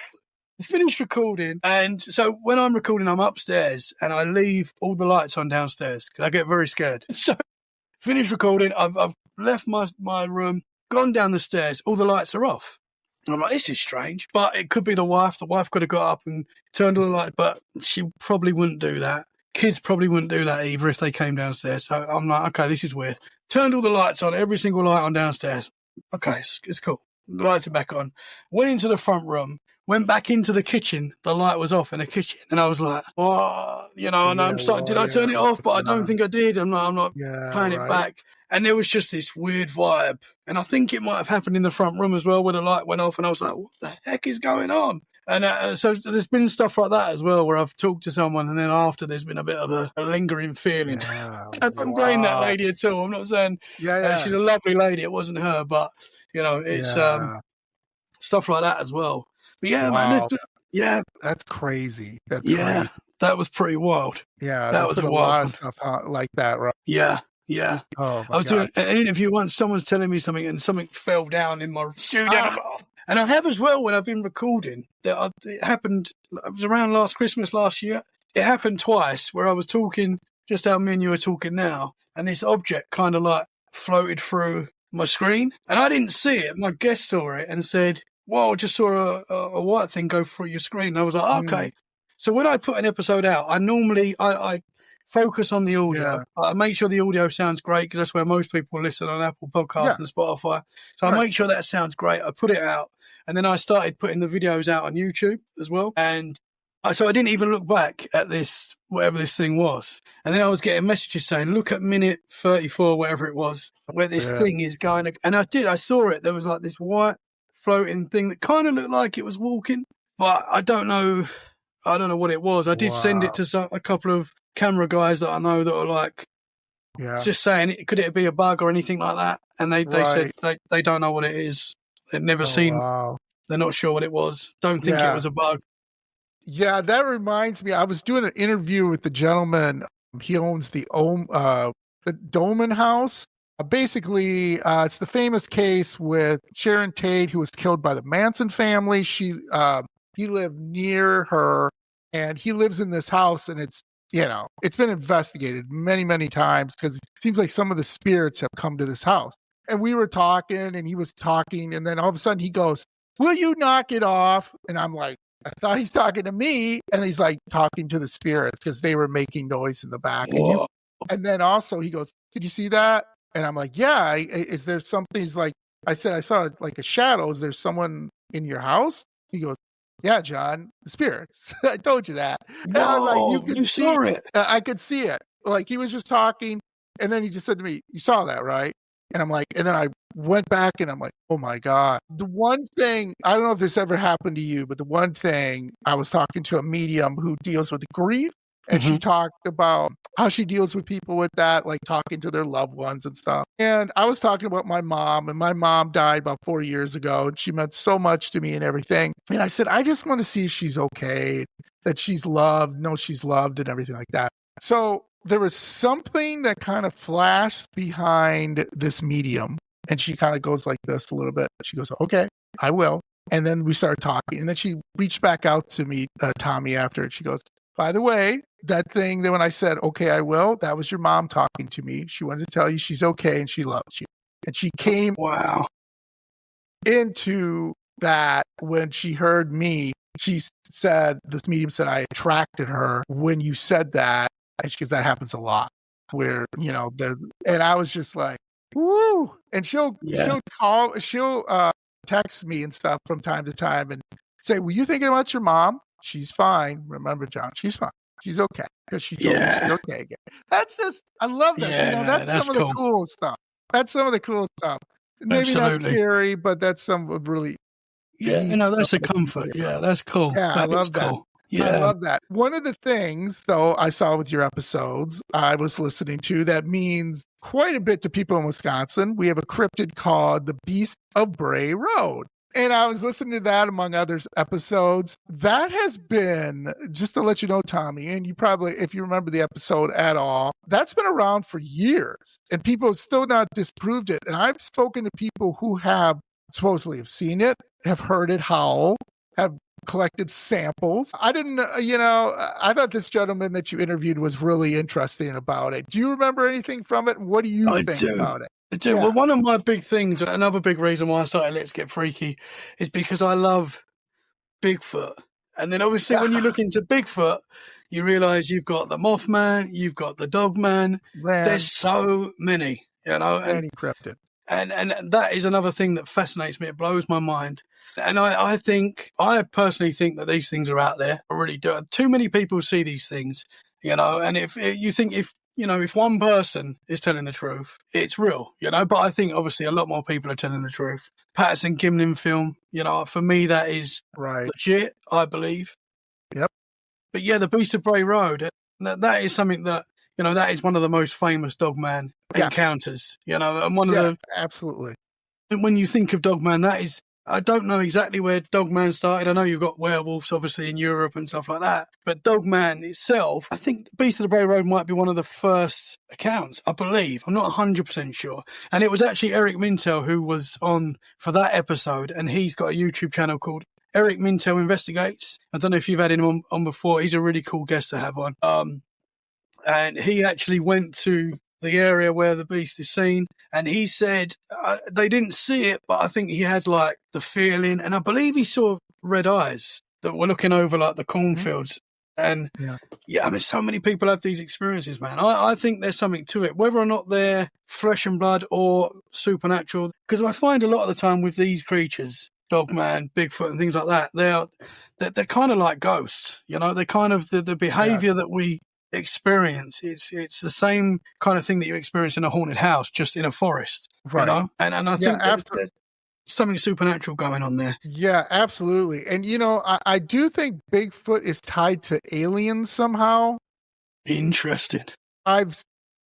Finished recording, and so when I'm recording, I'm upstairs, and I leave all the lights on downstairs because I get very scared. So finished recording, I've left my room, gone down the stairs, all the lights are off. And I'm like, this is strange, but it could be the wife. The wife could have got up and turned all the lights, but she probably wouldn't do that. Kids probably wouldn't do that either if they came downstairs. So I'm like, okay, this is weird. Turned all the lights on, every single light on downstairs. Okay, it's cool. The lights are back on. Went into the front room. Went back into the kitchen. The light was off in the kitchen, and I was like, "What?" You know. And I'm starting. Did I turn it off? But I don't think I did. I'm not playing it back. And there was just this weird vibe, and I think it might have happened in the front room as well, where the light went off, and I was like, "What the heck is going on?" And so there's been stuff like that as well, where I've talked to someone, and then after there's been a bit of a lingering feeling. I don't blame that lady at all. I'm not saying she's a lovely lady. It wasn't her, but you know, it's stuff like that as well. But man, that's crazy. That's crazy. That was pretty wild. Yeah, that was a lot of stuff like that, right? Yeah. Oh, I was doing an interview once. Someone's telling me something, and something fell down in my studio. And I have as well when I've been recording. It happened. It was around last Christmas last year. It happened twice where I was talking, just how me and you are talking now, and this object kind of like floated through my screen, and I didn't see it. My guest saw it and said, "Whoa, I just saw a white thing go through your screen." And I was like, okay. So when I put an episode out, I normally I focus on the audio. I make sure the audio sounds great, because that's where most people listen on Apple Podcasts and Spotify. So I make sure that sounds great. I put it out, and then I started putting the videos out on YouTube as well. And so I didn't even look back at this, whatever this thing was. And then I was getting messages saying, "Look at minute 34, whatever it was, where this thing is going." And I did. I saw it. There was like this white floating thing that kind of looked like it was walking, but I don't know what it was. I did send it to a couple of camera guys that I know that are like, just saying, could it be a bug or anything like that? And they said they don't know what it is. They'd never Oh, seen. wow. They're not sure what it was. Don't think it Yeah. was a bug. Yeah, that reminds me, I was doing an interview with the gentleman. He owns the Doman House. Basically, it's the famous case with Sharon Tate, who was killed by the Manson family. He lived near her, and he lives in this house, and it's been investigated many, many times because it seems like some of the spirits have come to this house. And we were talking, and he was talking, and then all of a sudden he goes, "Will you knock it off?" And I'm like, I thought he's talking to me, and he's like talking to the spirits because they were making noise in the back. Whoa. And then also he goes, "Did you see that?" And I'm like, "Yeah." Is there something? He's like, I said, "I saw like a shadow. Is there someone in your house?" He goes, "Yeah, John, the spirits." I told you that. And I was like, "You Whoa, can you see saw it. I could see it." Like he was just talking, and then he just said to me, "You saw that, right?" And I'm like, and then I went back and I'm like, oh my God. The one thing, I don't know if this ever happened to you, but the one thing, I was talking to a medium who deals with grief, and she talked about how she deals with people with that, like talking to their loved ones and stuff. And I was talking about my mom, and my mom died about 4 years ago, and she meant so much to me and everything. And I said, I just want to see if she's okay, that she's loved, know she's loved and everything like that. So there was something that kind of flashed behind this medium, and she kind of goes like this a little bit. She goes, "Okay, I will." And then we started talking, and then she reached back out to me, Tommy, after it. She goes, "By the way, that thing that when I said, 'Okay, I will,' that was your mom talking to me. She wanted to tell you she's okay and she loves you." And she came into that when she heard me. She said, this medium said, I attracted her when you said that. And she goes, that happens a lot where, and I was just like, woo. And she'll text me and stuff from time to time and say, were you thinking about your mom? She's fine. Remember, John, she's fine. She's okay. Because she told me she's okay again. That's just, I love that. That's some of the cool stuff. That's some of the cool stuff. Maybe not scary, but that's some really. Yeah, that's a comfort. Yeah, that's cool. Yeah, I love that. Cool. Yeah. I love that. One of the things, though, I saw with your episodes, I was listening to that means quite a bit to people in Wisconsin. We have a cryptid called the Beast of Bray Road. And I was listening to that among others episodes. That has been, just to let you know, Tommy, and you probably, if you remember the episode at all, that's been around for years. And people have still not disproved it. And I've spoken to people who have supposedly have seen it, have heard it howl, have collected samples. I didn't, I thought this gentleman that you interviewed was really interesting about it. Do you remember anything from it? What do you think about it? I do. Yeah. Well, one of my big things, another big reason why I started Let's Get Freaky is because I love Bigfoot. And then obviously when you look into Bigfoot, you realize you've got the Mothman, you've got the Dogman. There's so many, Many cryptids. And that is another thing that fascinates me. It blows my mind. And I personally think that these things are out there. I really do. Too many people see these things, and if you think if one person is telling the truth, it's real, but I think obviously a lot more people are telling the truth. Patterson Gimlin film, for me, that is legit, I believe. Yep. But yeah, the Beast of Bray Road, that is something that, that is one of the most famous Dogman encounters, and one of the... Absolutely. And when you think of Dogman, that is... I don't know exactly where Dogman started. I know you've got werewolves, obviously, in Europe and stuff like that. But Dogman itself, I think Beast of the Bray Road might be one of the first accounts, I believe. I'm not 100% sure. And it was actually Eric Mintel who was on for that episode, and he's got a YouTube channel called Eric Mintel Investigates. I don't know if you've had him on before. He's a really cool guest to have on. And he actually went to the area where the beast is seen, and he said they didn't see it, but I think he had like the feeling, and I believe he saw red eyes that were looking over like the cornfields. And I mean, so many people have these experiences, man. I think there's something to it, whether or not they're flesh and blood or supernatural, because I find a lot of the time with these creatures, Dogman, Bigfoot and things like that, they're kind of like ghosts, they're kind of the behavior that we experience. It's the same kind of thing that you experience in a haunted house, just in a forest, and I think there's something supernatural going on there. Yeah, absolutely. And I do think Bigfoot is tied to aliens somehow. Interesting. I've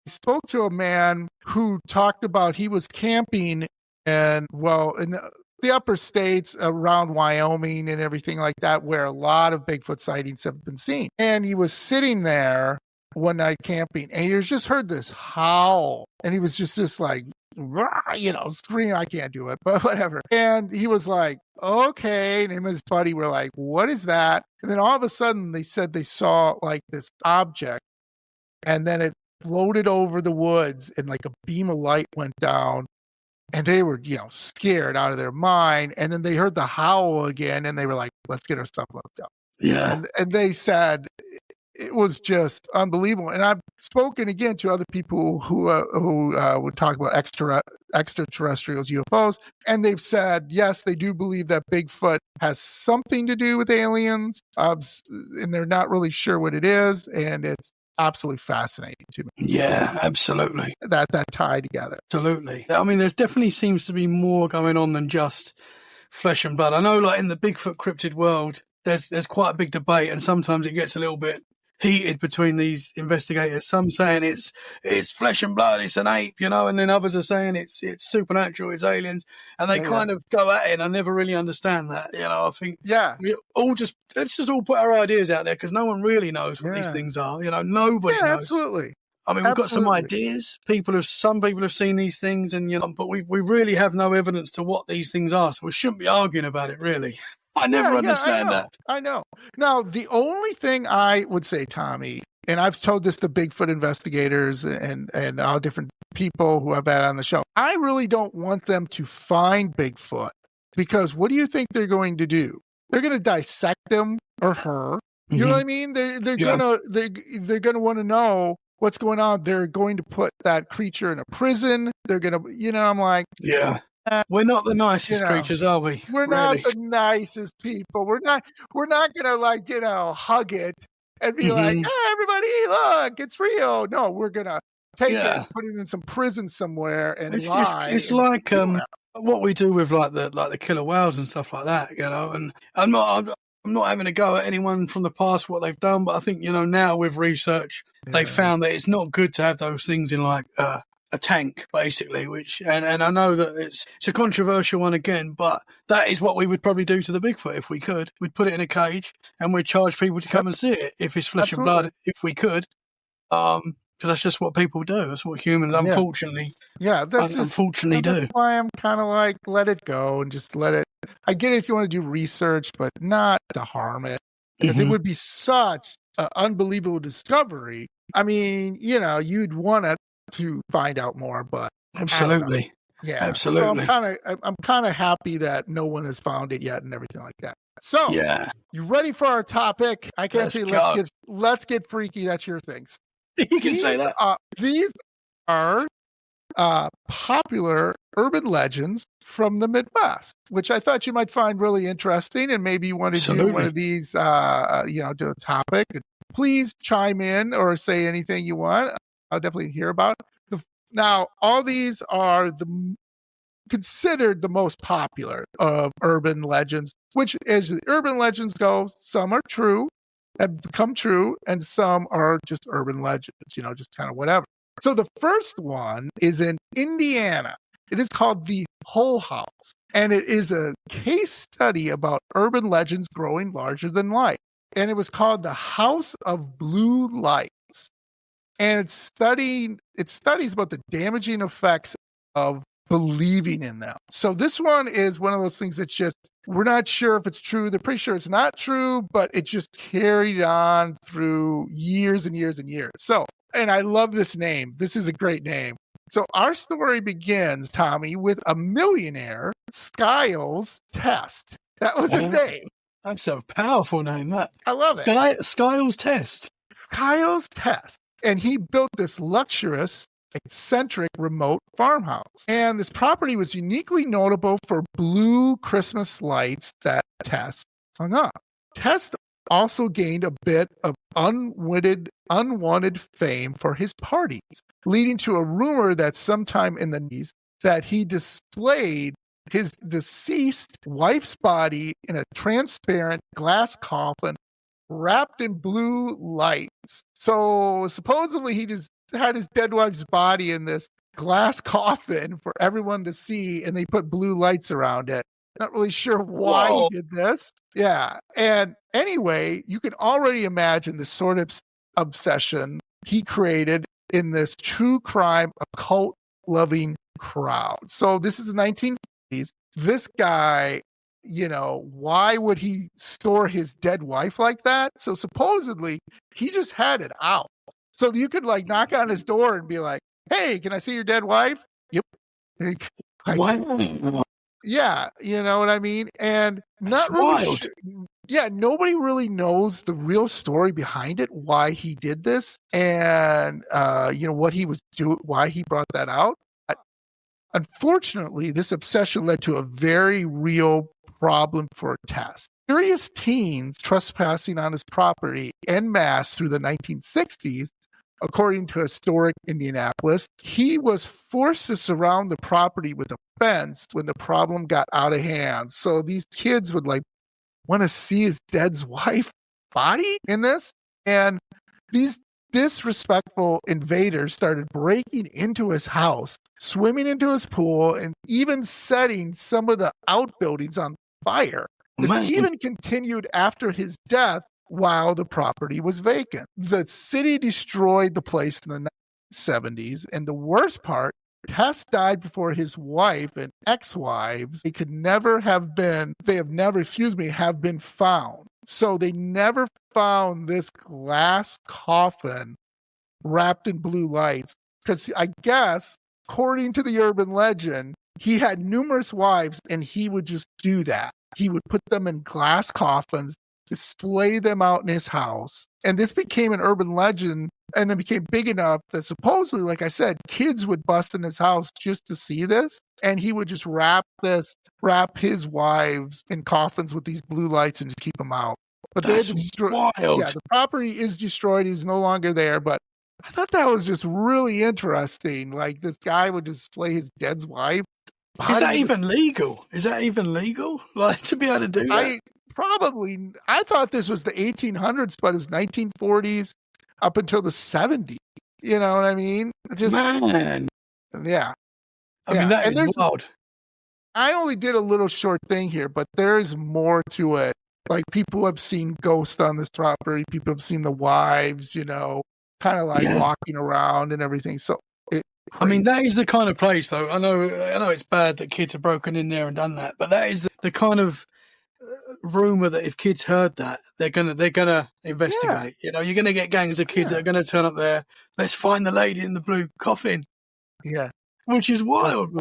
spoke to a man who talked about he was camping and in the upper states around Wyoming and everything like that, where a lot of Bigfoot sightings have been seen. And he was sitting there one night camping, and he just heard this howl, and he was just like, screaming. I can't do it, but whatever. And he was like, okay. And him and his buddy were like, what is that? And then all of a sudden they said they saw like this object, and then it floated over the woods, and like a beam of light went down. And they were, scared out of their mind. And then they heard the howl again, and they were like, let's get our stuff, let's go. Yeah. And they said it was just unbelievable. And I've spoken again to other people who would talk about extraterrestrials, UFOs, and they've said, yes, they do believe that Bigfoot has something to do with aliens, and they're not really sure what it is. And it's absolutely fascinating to me. Yeah, absolutely. That tie together. Absolutely. I mean, there's definitely seems to be more going on than just flesh and blood. I know, like in the Bigfoot cryptid world, there's quite a big debate, and sometimes it gets a little bit heated between these investigators. Some saying it's flesh and blood, it's an ape, and then others are saying it's supernatural, it's aliens, and they kind of go at it. And I never really understand that. I think let's just all put our ideas out there, because no one really knows what these things are. Nobody knows. Absolutely. I mean, we've got some ideas. Some people have seen these things, and but we really have no evidence to what these things are, so we shouldn't be arguing about it, really. I never understand that. I know. Now, the only thing I would say, Tommy, and I've told this to Bigfoot investigators and all different people who I've had on the show, I really don't want them to find Bigfoot, because what do you think they're going to do? They're going to dissect him or her. You know what I mean? They're gonna want to know what's going on. They're going to put that creature in a prison. They're gonna, I'm like, we're not the nicest creatures, are we? We're not the nicest people. We're not gonna hug it and be like, hey, everybody, look, it's real. No, we're gonna take it and put it in some prison somewhere and lie. It's like what we do with like the killer whales and stuff like that, and I'm not having to go at anyone from the past what they've done, but I think, now with research, they found that it's not good to have those things in like a tank, basically, which, and I know that it's a controversial one again, but that is what we would probably do to the Bigfoot if we could. We'd put it in a cage and we'd charge people to come and see it if it's flesh and blood, if we could. Because that's just what people do. That's what humans, unfortunately, do. That's why I'm kind of like, let it go and just let it. I get it if you want to do research, but not to harm it, because it would be such an unbelievable discovery. I mean, you'd want to find out more, but absolutely. So I'm kind of happy that no one has found it yet and everything like that. So, you ready for our topic? I can't say let's get freaky. That's your things. You can say that. These are popular urban legends from the Midwest, which I thought you might find really interesting, and maybe you want to do one of these, do a topic. Please chime in or say anything you want. I'll definitely hear about it. Now, all these are considered the most popular of urban legends, which, as the urban legends go, some are true, have become true, and some are just urban legends, just kind of whatever. So the first one is in Indiana. It is called the Hull House, and it is a case study about urban legends growing larger than life. And it was called the House of Blue Lights. And it studies about the damaging effects of believing in them. So this one is one of those things that's just, we're not sure if it's true. They're pretty sure it's not true, but it just carried on through years and years and years. So, and I love this name. This is a great name. So our story begins, Tommy, with a millionaire, Skiles Test. That was his name. That's a powerful name, that. I love it. Skiles Test. Skiles Test. And he built this luxurious, eccentric, remote farmhouse. And this property was uniquely notable for blue Christmas lights that Test hung up. Test also gained a bit of unwanted fame for his parties, leading to a rumor that sometime in the 90s that he displayed his deceased wife's body in a transparent glass coffin wrapped in blue lights. So supposedly he just had his dead wife's body in this glass coffin for everyone to see, and they put blue lights around it. Not really sure why he did this. Yeah. And anyway, you can already imagine the sort of obsession he created in this true crime occult loving crowd. So this is the 1950s. This guy, why would he store his dead wife like that? So supposedly he just had it out. So you could like knock on his door and be like, "Hey, can I see your dead wife?" Yep. Like, Wow. yeah, you know what I mean? And That's not really wild. yeah, nobody really knows the real story behind it, why he did this, and what he was doing, why he brought that out. Unfortunately, this obsession led to a very real problem for Tess. Curious teens trespassing on his property en masse through the 1960s. According to Historic Indianapolis, he was forced to surround the property with a fence when the problem got out of hand. So these kids would like want to see his dead wife's body in this. And these disrespectful invaders started breaking into his house, swimming into his pool, and even setting some of the outbuildings on fire. This even continued after his death while the property was vacant. The city destroyed the place in the 1970s, and the worst part, Tess died before his wife and ex-wives. They have never have been found. So they never found this glass coffin wrapped in blue lights. Because I guess, according to the urban legend, he had numerous wives and he would just do that. He would put them in glass coffins, display them out in his house. And this became an urban legend and then became big enough that supposedly, like I said, kids would bust in his house just to see this. And he would just wrap his wives in coffins with these blue lights and just keep them out. But that's wild. Yeah, the property is destroyed. He's no longer there. But I thought that was just really interesting. Like this guy would display his dead wife. Is that even legal? Like to be able to do that? I thought this was the 1800s, but it was 1940s up until the 70s. You know what I mean? Man. Yeah. I mean, that is wild. I only did a little short thing here, but there's more to it. Like people have seen ghosts on this property. People have seen the wives, kind of like walking around and everything. So I mean, that is the kind of place, though. I know it's bad that kids have broken in there and done that, but that is the kind of rumor that if kids heard that, they're gonna investigate. Yeah. You're gonna get gangs of kids that are gonna turn up there. Let's find the lady in the blue coffin. Yeah, which is wild.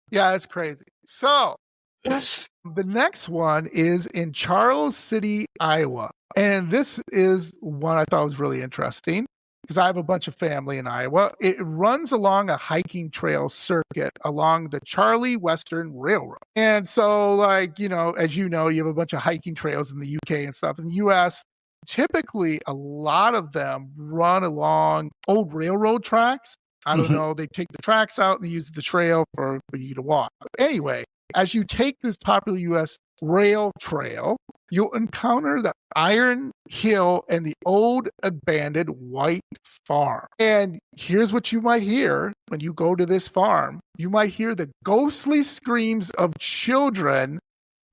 Yeah, it's crazy. So the next one is in Charles City, Iowa, and this is one I thought was really interesting. Because I have a bunch of family in Iowa. It runs along a hiking trail circuit along the Charlie Western Railroad. And so, as you know, you have a bunch of hiking trails in the UK and stuff. In the US, typically a lot of them run along old railroad tracks. I don't know, they take the tracks out and they use the trail for you to walk. But anyway, as you take this popular US rail trail, you'll encounter the Iron Hill and the old abandoned White Farm. And here's what you might hear when you go to this farm. You might hear the ghostly screams of children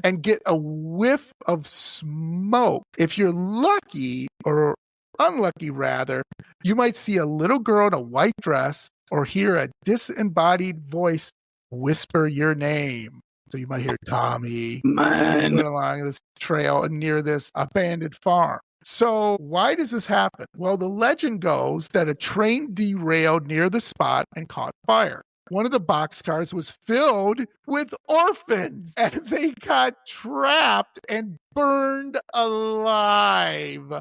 and get a whiff of smoke. If you're lucky, or unlucky rather, you might see a little girl in a white dress or hear a disembodied voice whisper your name. So you might hear Tommy going along this trail near this abandoned farm. So why does this happen? Well, the legend goes that a train derailed near the spot and caught fire. One of the boxcars was filled with orphans, and they got trapped and burned alive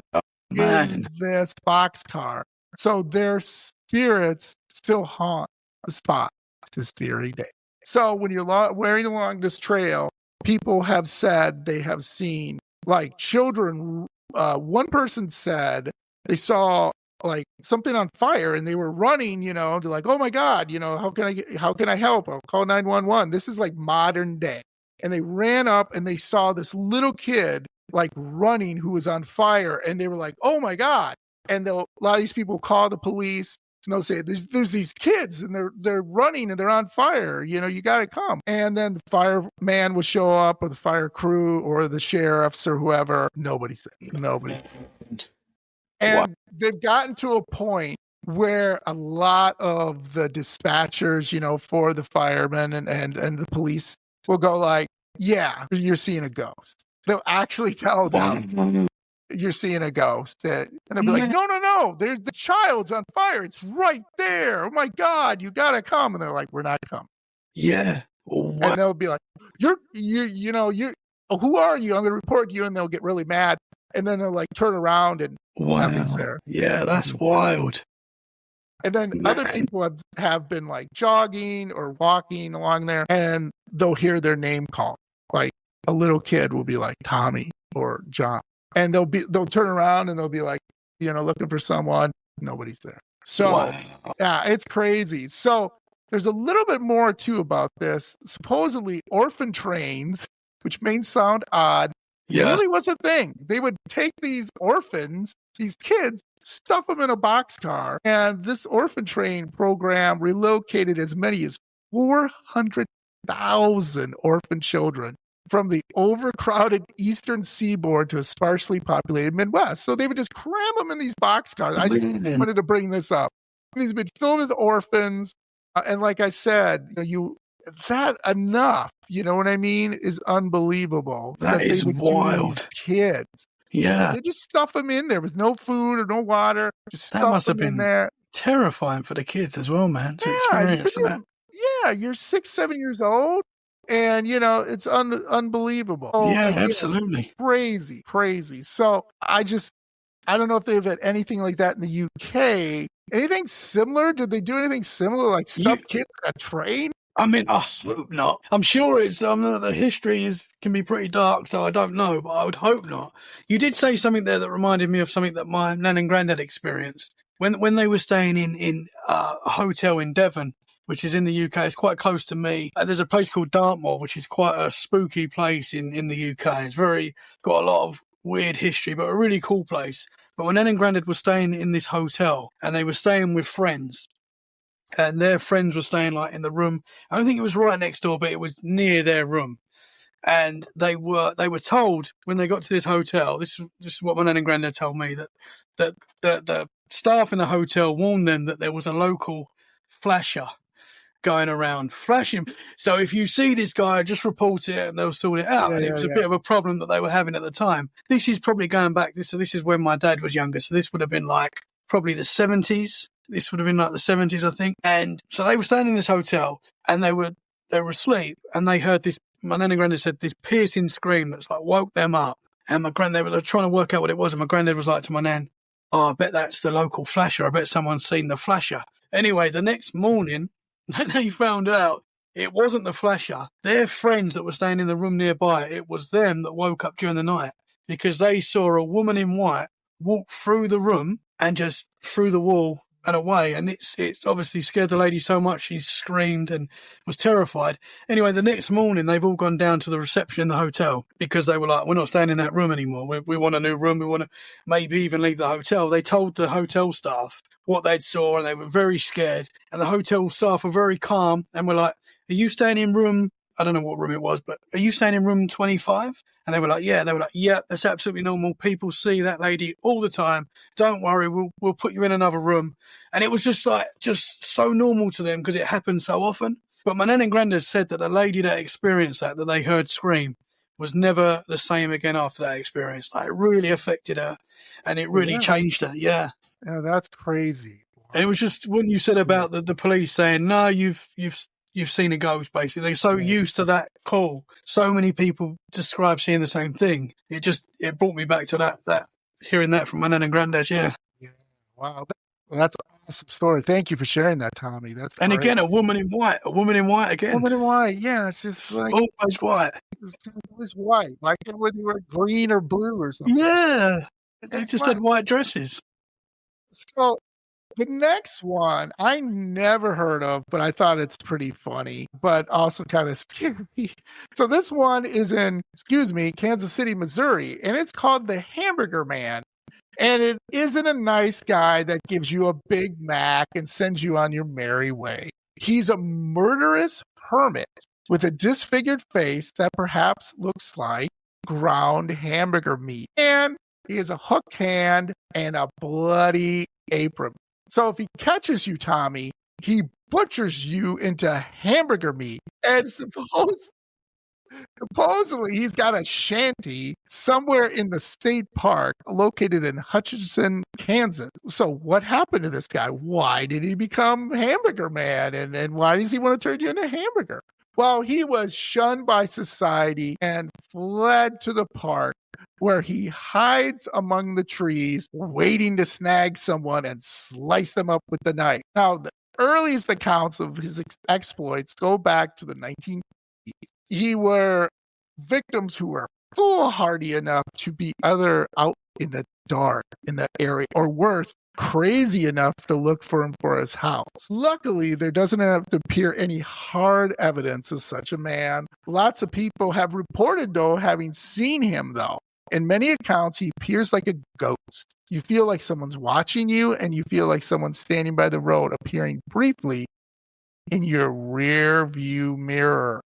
in this boxcar. So their spirits still haunt the spot to this very day. So when you're wearing along this trail, people have said they have seen like children. One person said they saw like something on fire and they were running, they're like, oh my God, how can I help? I'll call 911. This is like modern day. And they ran up and they saw this little kid like running who was on fire. And they were like, oh my God. And a lot of these people call the police. And they'll say, there's these kids and they're running and they're on fire. You got to come. And then the fireman will show up, or the fire crew, or the sheriffs, or whoever. Nobody said. Nobody. And they've gotten to a point where a lot of the dispatchers, for the firemen and the police will go like, yeah, you're seeing a ghost. They'll actually tell them you're seeing a ghost. And they'll be like, no, the child's on fire. It's right there. Oh my God, you got to come. And they're like, we're not coming. Yeah. And they'll be like, you who are you? I'm going to report you. And they'll get really mad. And then they'll like turn around and nothing's there. Yeah, that's wild. And then other people have been like jogging or walking along there, and they'll hear their name called. Like a little kid will be like Tommy or John, and they'll turn around and they'll be like, looking for someone. Nobody's there. So yeah, it's crazy. So there's a little bit more too about this. Supposedly orphan trains, which may sound odd, really was a thing. They would take these orphans, these kids, stuff them in a boxcar, and this orphan train program relocated as many as 400,000 orphan children from the overcrowded eastern seaboard to a sparsely populated Midwest. So they would just cram them in these boxcars. I just wanted to bring this up. These have been filled with orphans, and like I said, that enough, you know what I mean, is unbelievable. That is wild. Kids. Yeah. They just stuff them in there with no food or no water. Just that stuff must have them been in there. Terrifying for the kids as well, man, to experience that. Yeah, you're 6, 7 years old, and, it's unbelievable. Absolutely. Crazy. So I don't know if they've had anything like that in the UK. Anything similar? Did they do anything similar, like stuff kids on a train? I mean, I hope not. I'm sure it's the history can be pretty dark, so I don't know, but I would hope not. You did say something there that reminded me of something that my nan and granddad experienced when they were staying in a hotel in Devon, which is in the UK. It's quite close to me. There's a place called Dartmoor, which is quite a spooky place in the UK. It's got a lot of weird history, but a really cool place. But when nan and granddad were staying in this hotel, and they were staying with friends, and their friends were staying like in the room. I don't think it was right next door, but it was near their room. And they were told when they got to this hotel, this is what my nan and granddad told me, that the staff in the hotel warned them that there was a local flasher going around flashing. So if you see this guy, just report it and they'll sort it out. And it was a bit of a problem that they were having at the time. This is probably going back. This is when my dad was younger. So this would have been like probably the 70s. This would have been like the 70s, I think. And so they were staying in this hotel and they were asleep, and they heard this, my nan and granddad said, this piercing scream that's like woke them up. And my granddad, they were trying to work out what it was. And my granddad was like to my nan, oh, I bet that's the local flasher. I bet someone's seen the flasher. Anyway, the next morning, they found out it wasn't the flasher. Their friends that were staying in the room nearby, it was them that woke up during the night, because they saw a woman in white walk through the room and just through the wall and away. And it's obviously scared the lady so much she screamed and was terrified. Anyway, the next morning, they've all gone down to the reception in the hotel because they were like, we're not staying in that room anymore. We want a new room. We want to maybe even leave the hotel. They told the hotel staff what they'd saw, and they were very scared. And the hotel staff were very calm and were like, are you staying in room, I don't know what room it was, but are you staying in room 25? And they were like, yeah. They were like, yeah, that's absolutely normal. People see that lady all the time. Don't worry, we'll put you in another room. And it was just so normal to them because it happened so often. But my nan and granddad said that the lady that experienced that they heard scream, was never the same again after that experience. Like, it really affected her, and it really changed her. Yeah. Yeah, that's crazy. And it was just when you said about the police saying, no, you've seen a ghost, basically. They're so used to that call. So many people describe seeing the same thing. It brought me back to that hearing that from my nan and granddad. Yeah. Wow. That's an awesome story. Thank you for sharing that, Tommy. That's great. And again, a woman in white again. Woman in white. Yeah. It's just like always white. It's always white. Like whether you were green or blue or something. Yeah. They just had white dresses. So the next one I never heard of, but I thought it's pretty funny, but also kind of scary. So this one is in, Kansas City, Missouri, and it's called the Hamburger Man. And it isn't a nice guy that gives you a Big Mac and sends you on your merry way. He's a murderous hermit with a disfigured face that perhaps looks like ground hamburger meat. And he has a hook hand and a bloody apron. So if he catches you, Tommy, he butchers you into hamburger meat. And supposedly, he's got a shanty somewhere in the state park located in Hutchinson, Kansas. So what happened to this guy? Why did he become Hamburger Man? And why does he want to turn you into a hamburger? Well, he was shunned by society and fled to the park where he hides among the trees, waiting to snag someone and slice them up with the knife. Now, the earliest accounts of his exploits go back to the 1950s. He were victims who were foolhardy enough to be either out in the dark in the area, or worse, crazy enough to look for him for his house. Luckily, there doesn't have to appear any hard evidence of such a man. Lots of people have reported, though, having seen him, though. In many accounts, he appears like a ghost. You feel like someone's watching you, and you feel like someone's standing by the road, appearing briefly in your rear view mirror.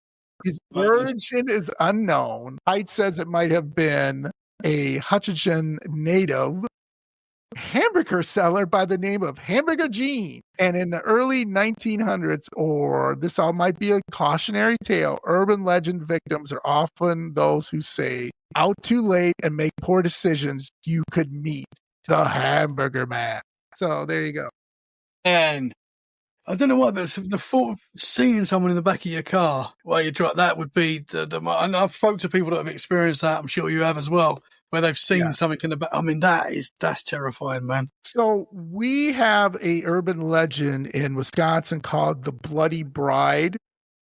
His origin is unknown. Hyde says it might have been a Hutchinson native hamburger seller by the name of Hamburger Gene. And in the early 1900s, or this all might be a cautionary tale, urban legend victims are often those who say, out too late and make poor decisions, you could meet the Hamburger Man. So there you go. And I don't know why, but the thought of seeing someone in the back of your car while you drive, that would be and I've spoke to people that have experienced that, I'm sure you have as well, where they've seen something in the back. I mean, that's terrifying, man. So we have a urban legend in Wisconsin called the Bloody Bride.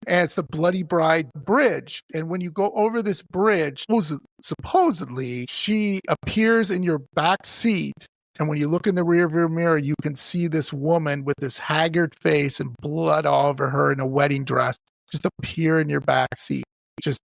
And it's the Bloody Bride Bridge. And when you go over this bridge, supposedly she appears in your back seat. And when you look in the rearview mirror, you can see this woman with this haggard face and blood all over her in a wedding dress just appear in your back seat, just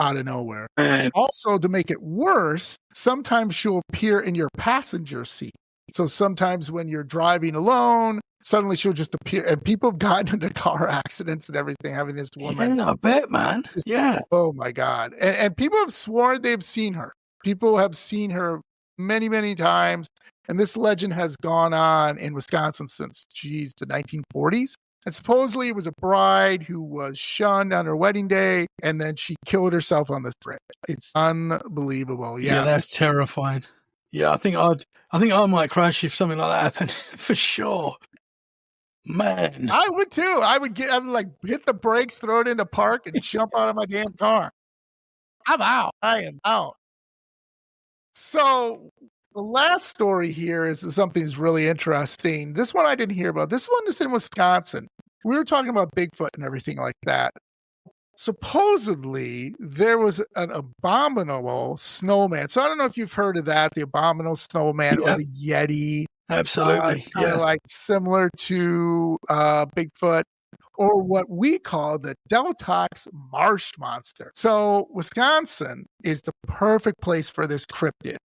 out of nowhere. And also, to make it worse, sometimes she'll appear in your passenger seat. So sometimes when you're driving alone, suddenly she'll just appear. And people have gotten into car accidents and everything, having this woman. Yeah, I bet, man. Yeah. Oh, my God. And people have sworn they've seen her. People have seen her many, many times. And this legend has gone on in Wisconsin since, the 1940s. And supposedly it was a bride who was shunned on her wedding day, and then she killed herself on this bridge. It's unbelievable. Yeah, that's terrifying. Yeah, I think I might crash if something like that happened for sure. Man, I would too. I would hit the brakes, throw it in the park, and jump out of my damn car. I'm out. I am out. So the last story here is something that's really interesting. This one I didn't hear about. This one is in Wisconsin. We were talking about Bigfoot and everything like that. Supposedly, there was an abominable snowman. So I don't know if you've heard of that, the abominable snowman or the Yeti. Absolutely. Kind of like similar to Bigfoot, or what we call the Deltox marsh monster. So Wisconsin is the perfect place for this cryptid,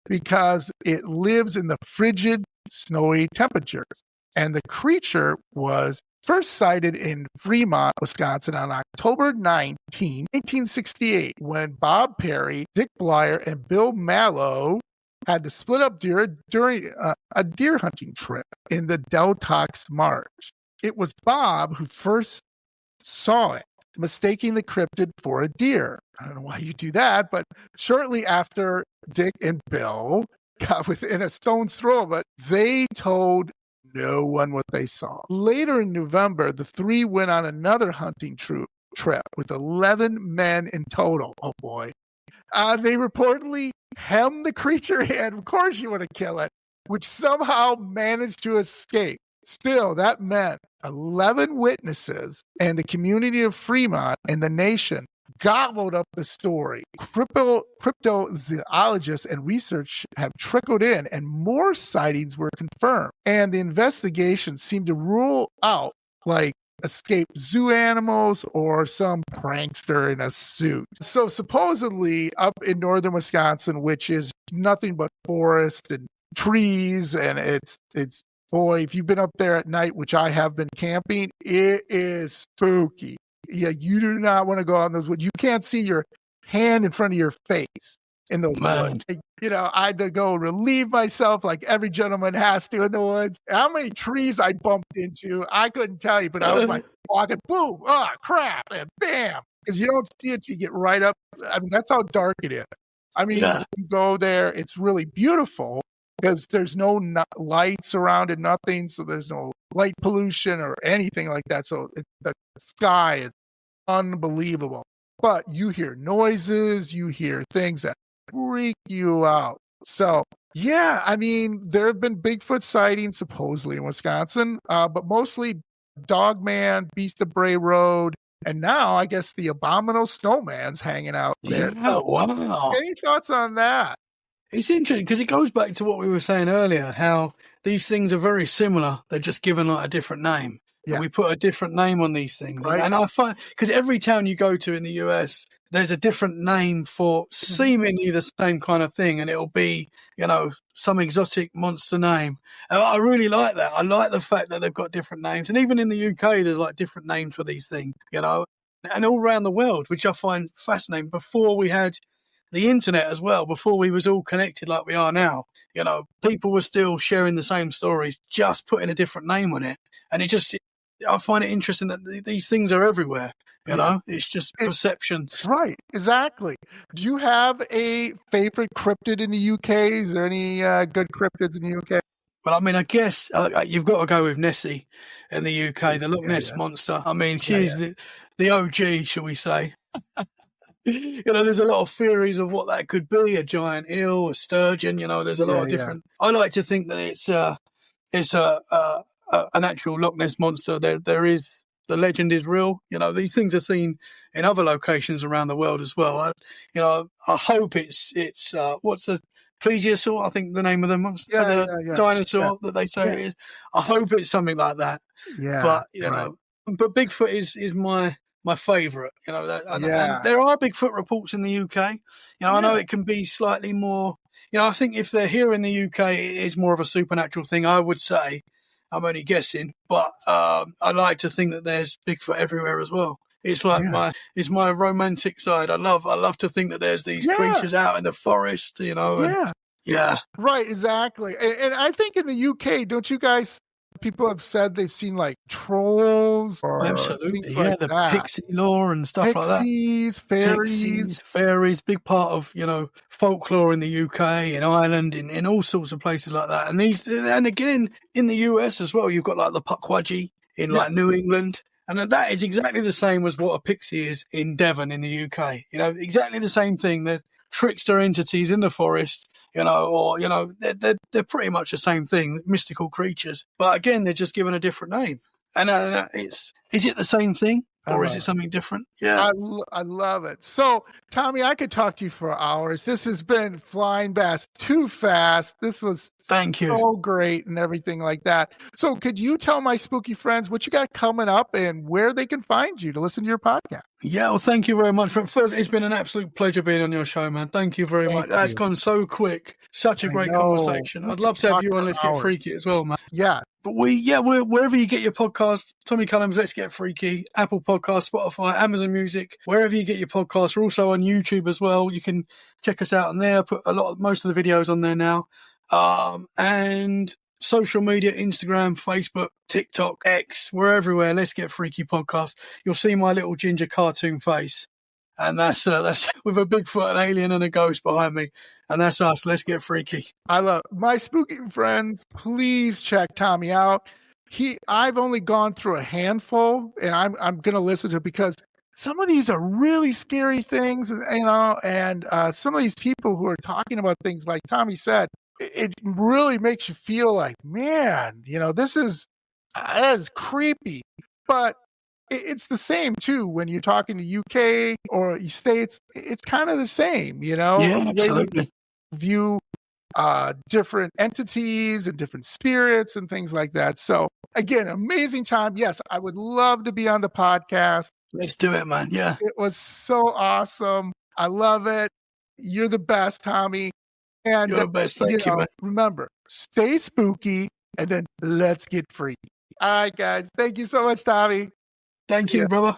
because it lives in the frigid, snowy temperatures. And the creature was first sighted in Fremont, Wisconsin on October 19, 1968, when Bob Perry, Dick Blyer, and Bill Mallow had to split up during a deer hunting trip in the Deltox Marsh. It was Bob who first saw it, mistaking the cryptid for a deer. I don't know why you do that, but shortly after Dick and Bill got within a stone's throw of it, they told no one what they saw. Later in November, the three went on another hunting trip with 11 men in total. Oh boy. They reportedly hemmed the creature in. Of course you want to kill it, which somehow managed to escape. Still, that meant 11 witnesses and the community of Fremont and the nation gobbled up the story. Cryptozoologists and research have trickled in, and more sightings were confirmed. And the investigation seemed to rule out like escaped zoo animals or some prankster in a suit. So supposedly up in northern Wisconsin, which is nothing but forest and trees, and it's boy, if you've been up there at night, which I have been camping, it is spooky. Yeah, you do not want to go out in those woods. You can't see your hand in front of your face in those woods. I had to go relieve myself like every gentleman has to in the woods. How many trees I bumped into, I couldn't tell you, but I was like walking, boom, oh crap, and bam. Because you don't see it till you get right up. I mean, that's how dark it is. I mean, when you go there, it's really beautiful because there's no lights around it, nothing. So there's no light pollution or anything like that. So the sky is unbelievable. But you hear noises, you hear things that freak you out. So, yeah, I mean, there have been Bigfoot sightings supposedly in Wisconsin, but mostly Dogman, Beast of Bray Road, and now I guess the Abominable Snowman's hanging out there. Yeah, wow. Any thoughts on that? It's interesting because it goes back to what we were saying earlier, how these things are very similar. They're just given like a different name. Yeah. We put a different name on these things. Right. And I find, because every town you go to in the US, there's a different name for seemingly the same kind of thing. And it'll be, some exotic monster name. And I really like that. I like the fact that they've got different names. And even in the UK, there's like different names for these things, and all around the world, which I find fascinating. Before we had the internet as well, before we was all connected like we are now, people were still sharing the same stories, just putting a different name on it. And I find it interesting that these things are everywhere. It's just perception. Right, exactly. Do you have a favorite cryptid in the UK? Is there any good cryptids in the UK? Well, I mean, I guess you've got to go with Nessie in the UK, the Loch Ness monster. I mean, she's the OG, shall we say. There's a lot of theories of what that could be, a giant eel, a sturgeon, there's a lot of different. I like to think that it's an actual Loch Ness monster. There is, the legend is real. These things are seen in other locations around the world as well. I hope it's what's the plesiosaur, I think the name of the monster, dinosaur that they say it is. I hope it's something like that. Yeah. But but Bigfoot is my favourite. And there are Bigfoot reports in the UK. I know it can be slightly more. I think if they're here in the UK, it is more of a supernatural thing. I would say. I'm only guessing, but I like to think that there's Bigfoot everywhere as well. It's like my romantic side. I love to think that there's these creatures out in the forest, Right, exactly. And I think in the UK, don't you guys? People have said they've seen like trolls or absolutely, things like the that. pixie lore and stuff like that. Fairies, big part of folklore in the UK, in Ireland, in all sorts of places like that. And again in the US as well, you've got like the Pukwudgie in like New England, and that is exactly the same as what a pixie is in Devon in the UK. Exactly the same thing. They're trickster entities in the forest. They're pretty much the same thing, mystical creatures. But again, they're just given a different name. And is it the same thing or is it something different? Yeah. I love it. So, Tommy, I could talk to you for hours. This has been flying past too fast. This was so great and everything like that. So could you tell my spooky friends what you got coming up and where they can find you to listen to your podcast? Yeah, well, thank you very much. First, it's been an absolute pleasure being on your show, man. Thank you very much. That's gone so quick. Such a great conversation. I'd love to have you on Let's Get Freaky as well, man. Yeah. But we're wherever you get your podcast, Tommy Cullum's Let's Get Freaky, Apple Podcasts, Spotify, Amazon Music, wherever you get your podcasts. We're also on YouTube as well. You can check us out on there. Put most of the videos on there now. And social media, Instagram, Facebook, TikTok, X, we're everywhere. Let's Get Freaky podcast. You'll see my little ginger cartoon face. And that's with a Bigfoot, an alien, and a ghost behind me. And that's us. Let's Get Freaky. I love my spooky friends. Please check Tommy out. I've only gone through a handful, and I'm going to listen to it because some of these are really scary things, and some of these people who are talking about things like Tommy said, it really makes you feel like, man, this is creepy. But it's the same too when you're talking to UK or States. It's kind of the same, Yeah, absolutely. View different entities and different spirits and things like that. So again, amazing time. Yes, I would love to be on the podcast. Let's do it, man. Yeah, it was so awesome. I love it. You're the best, Tommy. And you're the best. Thank you, man. Remember, stay spooky, and then let's get freaky. All right, guys. Thank you so much, Tommy. Thank you, brother.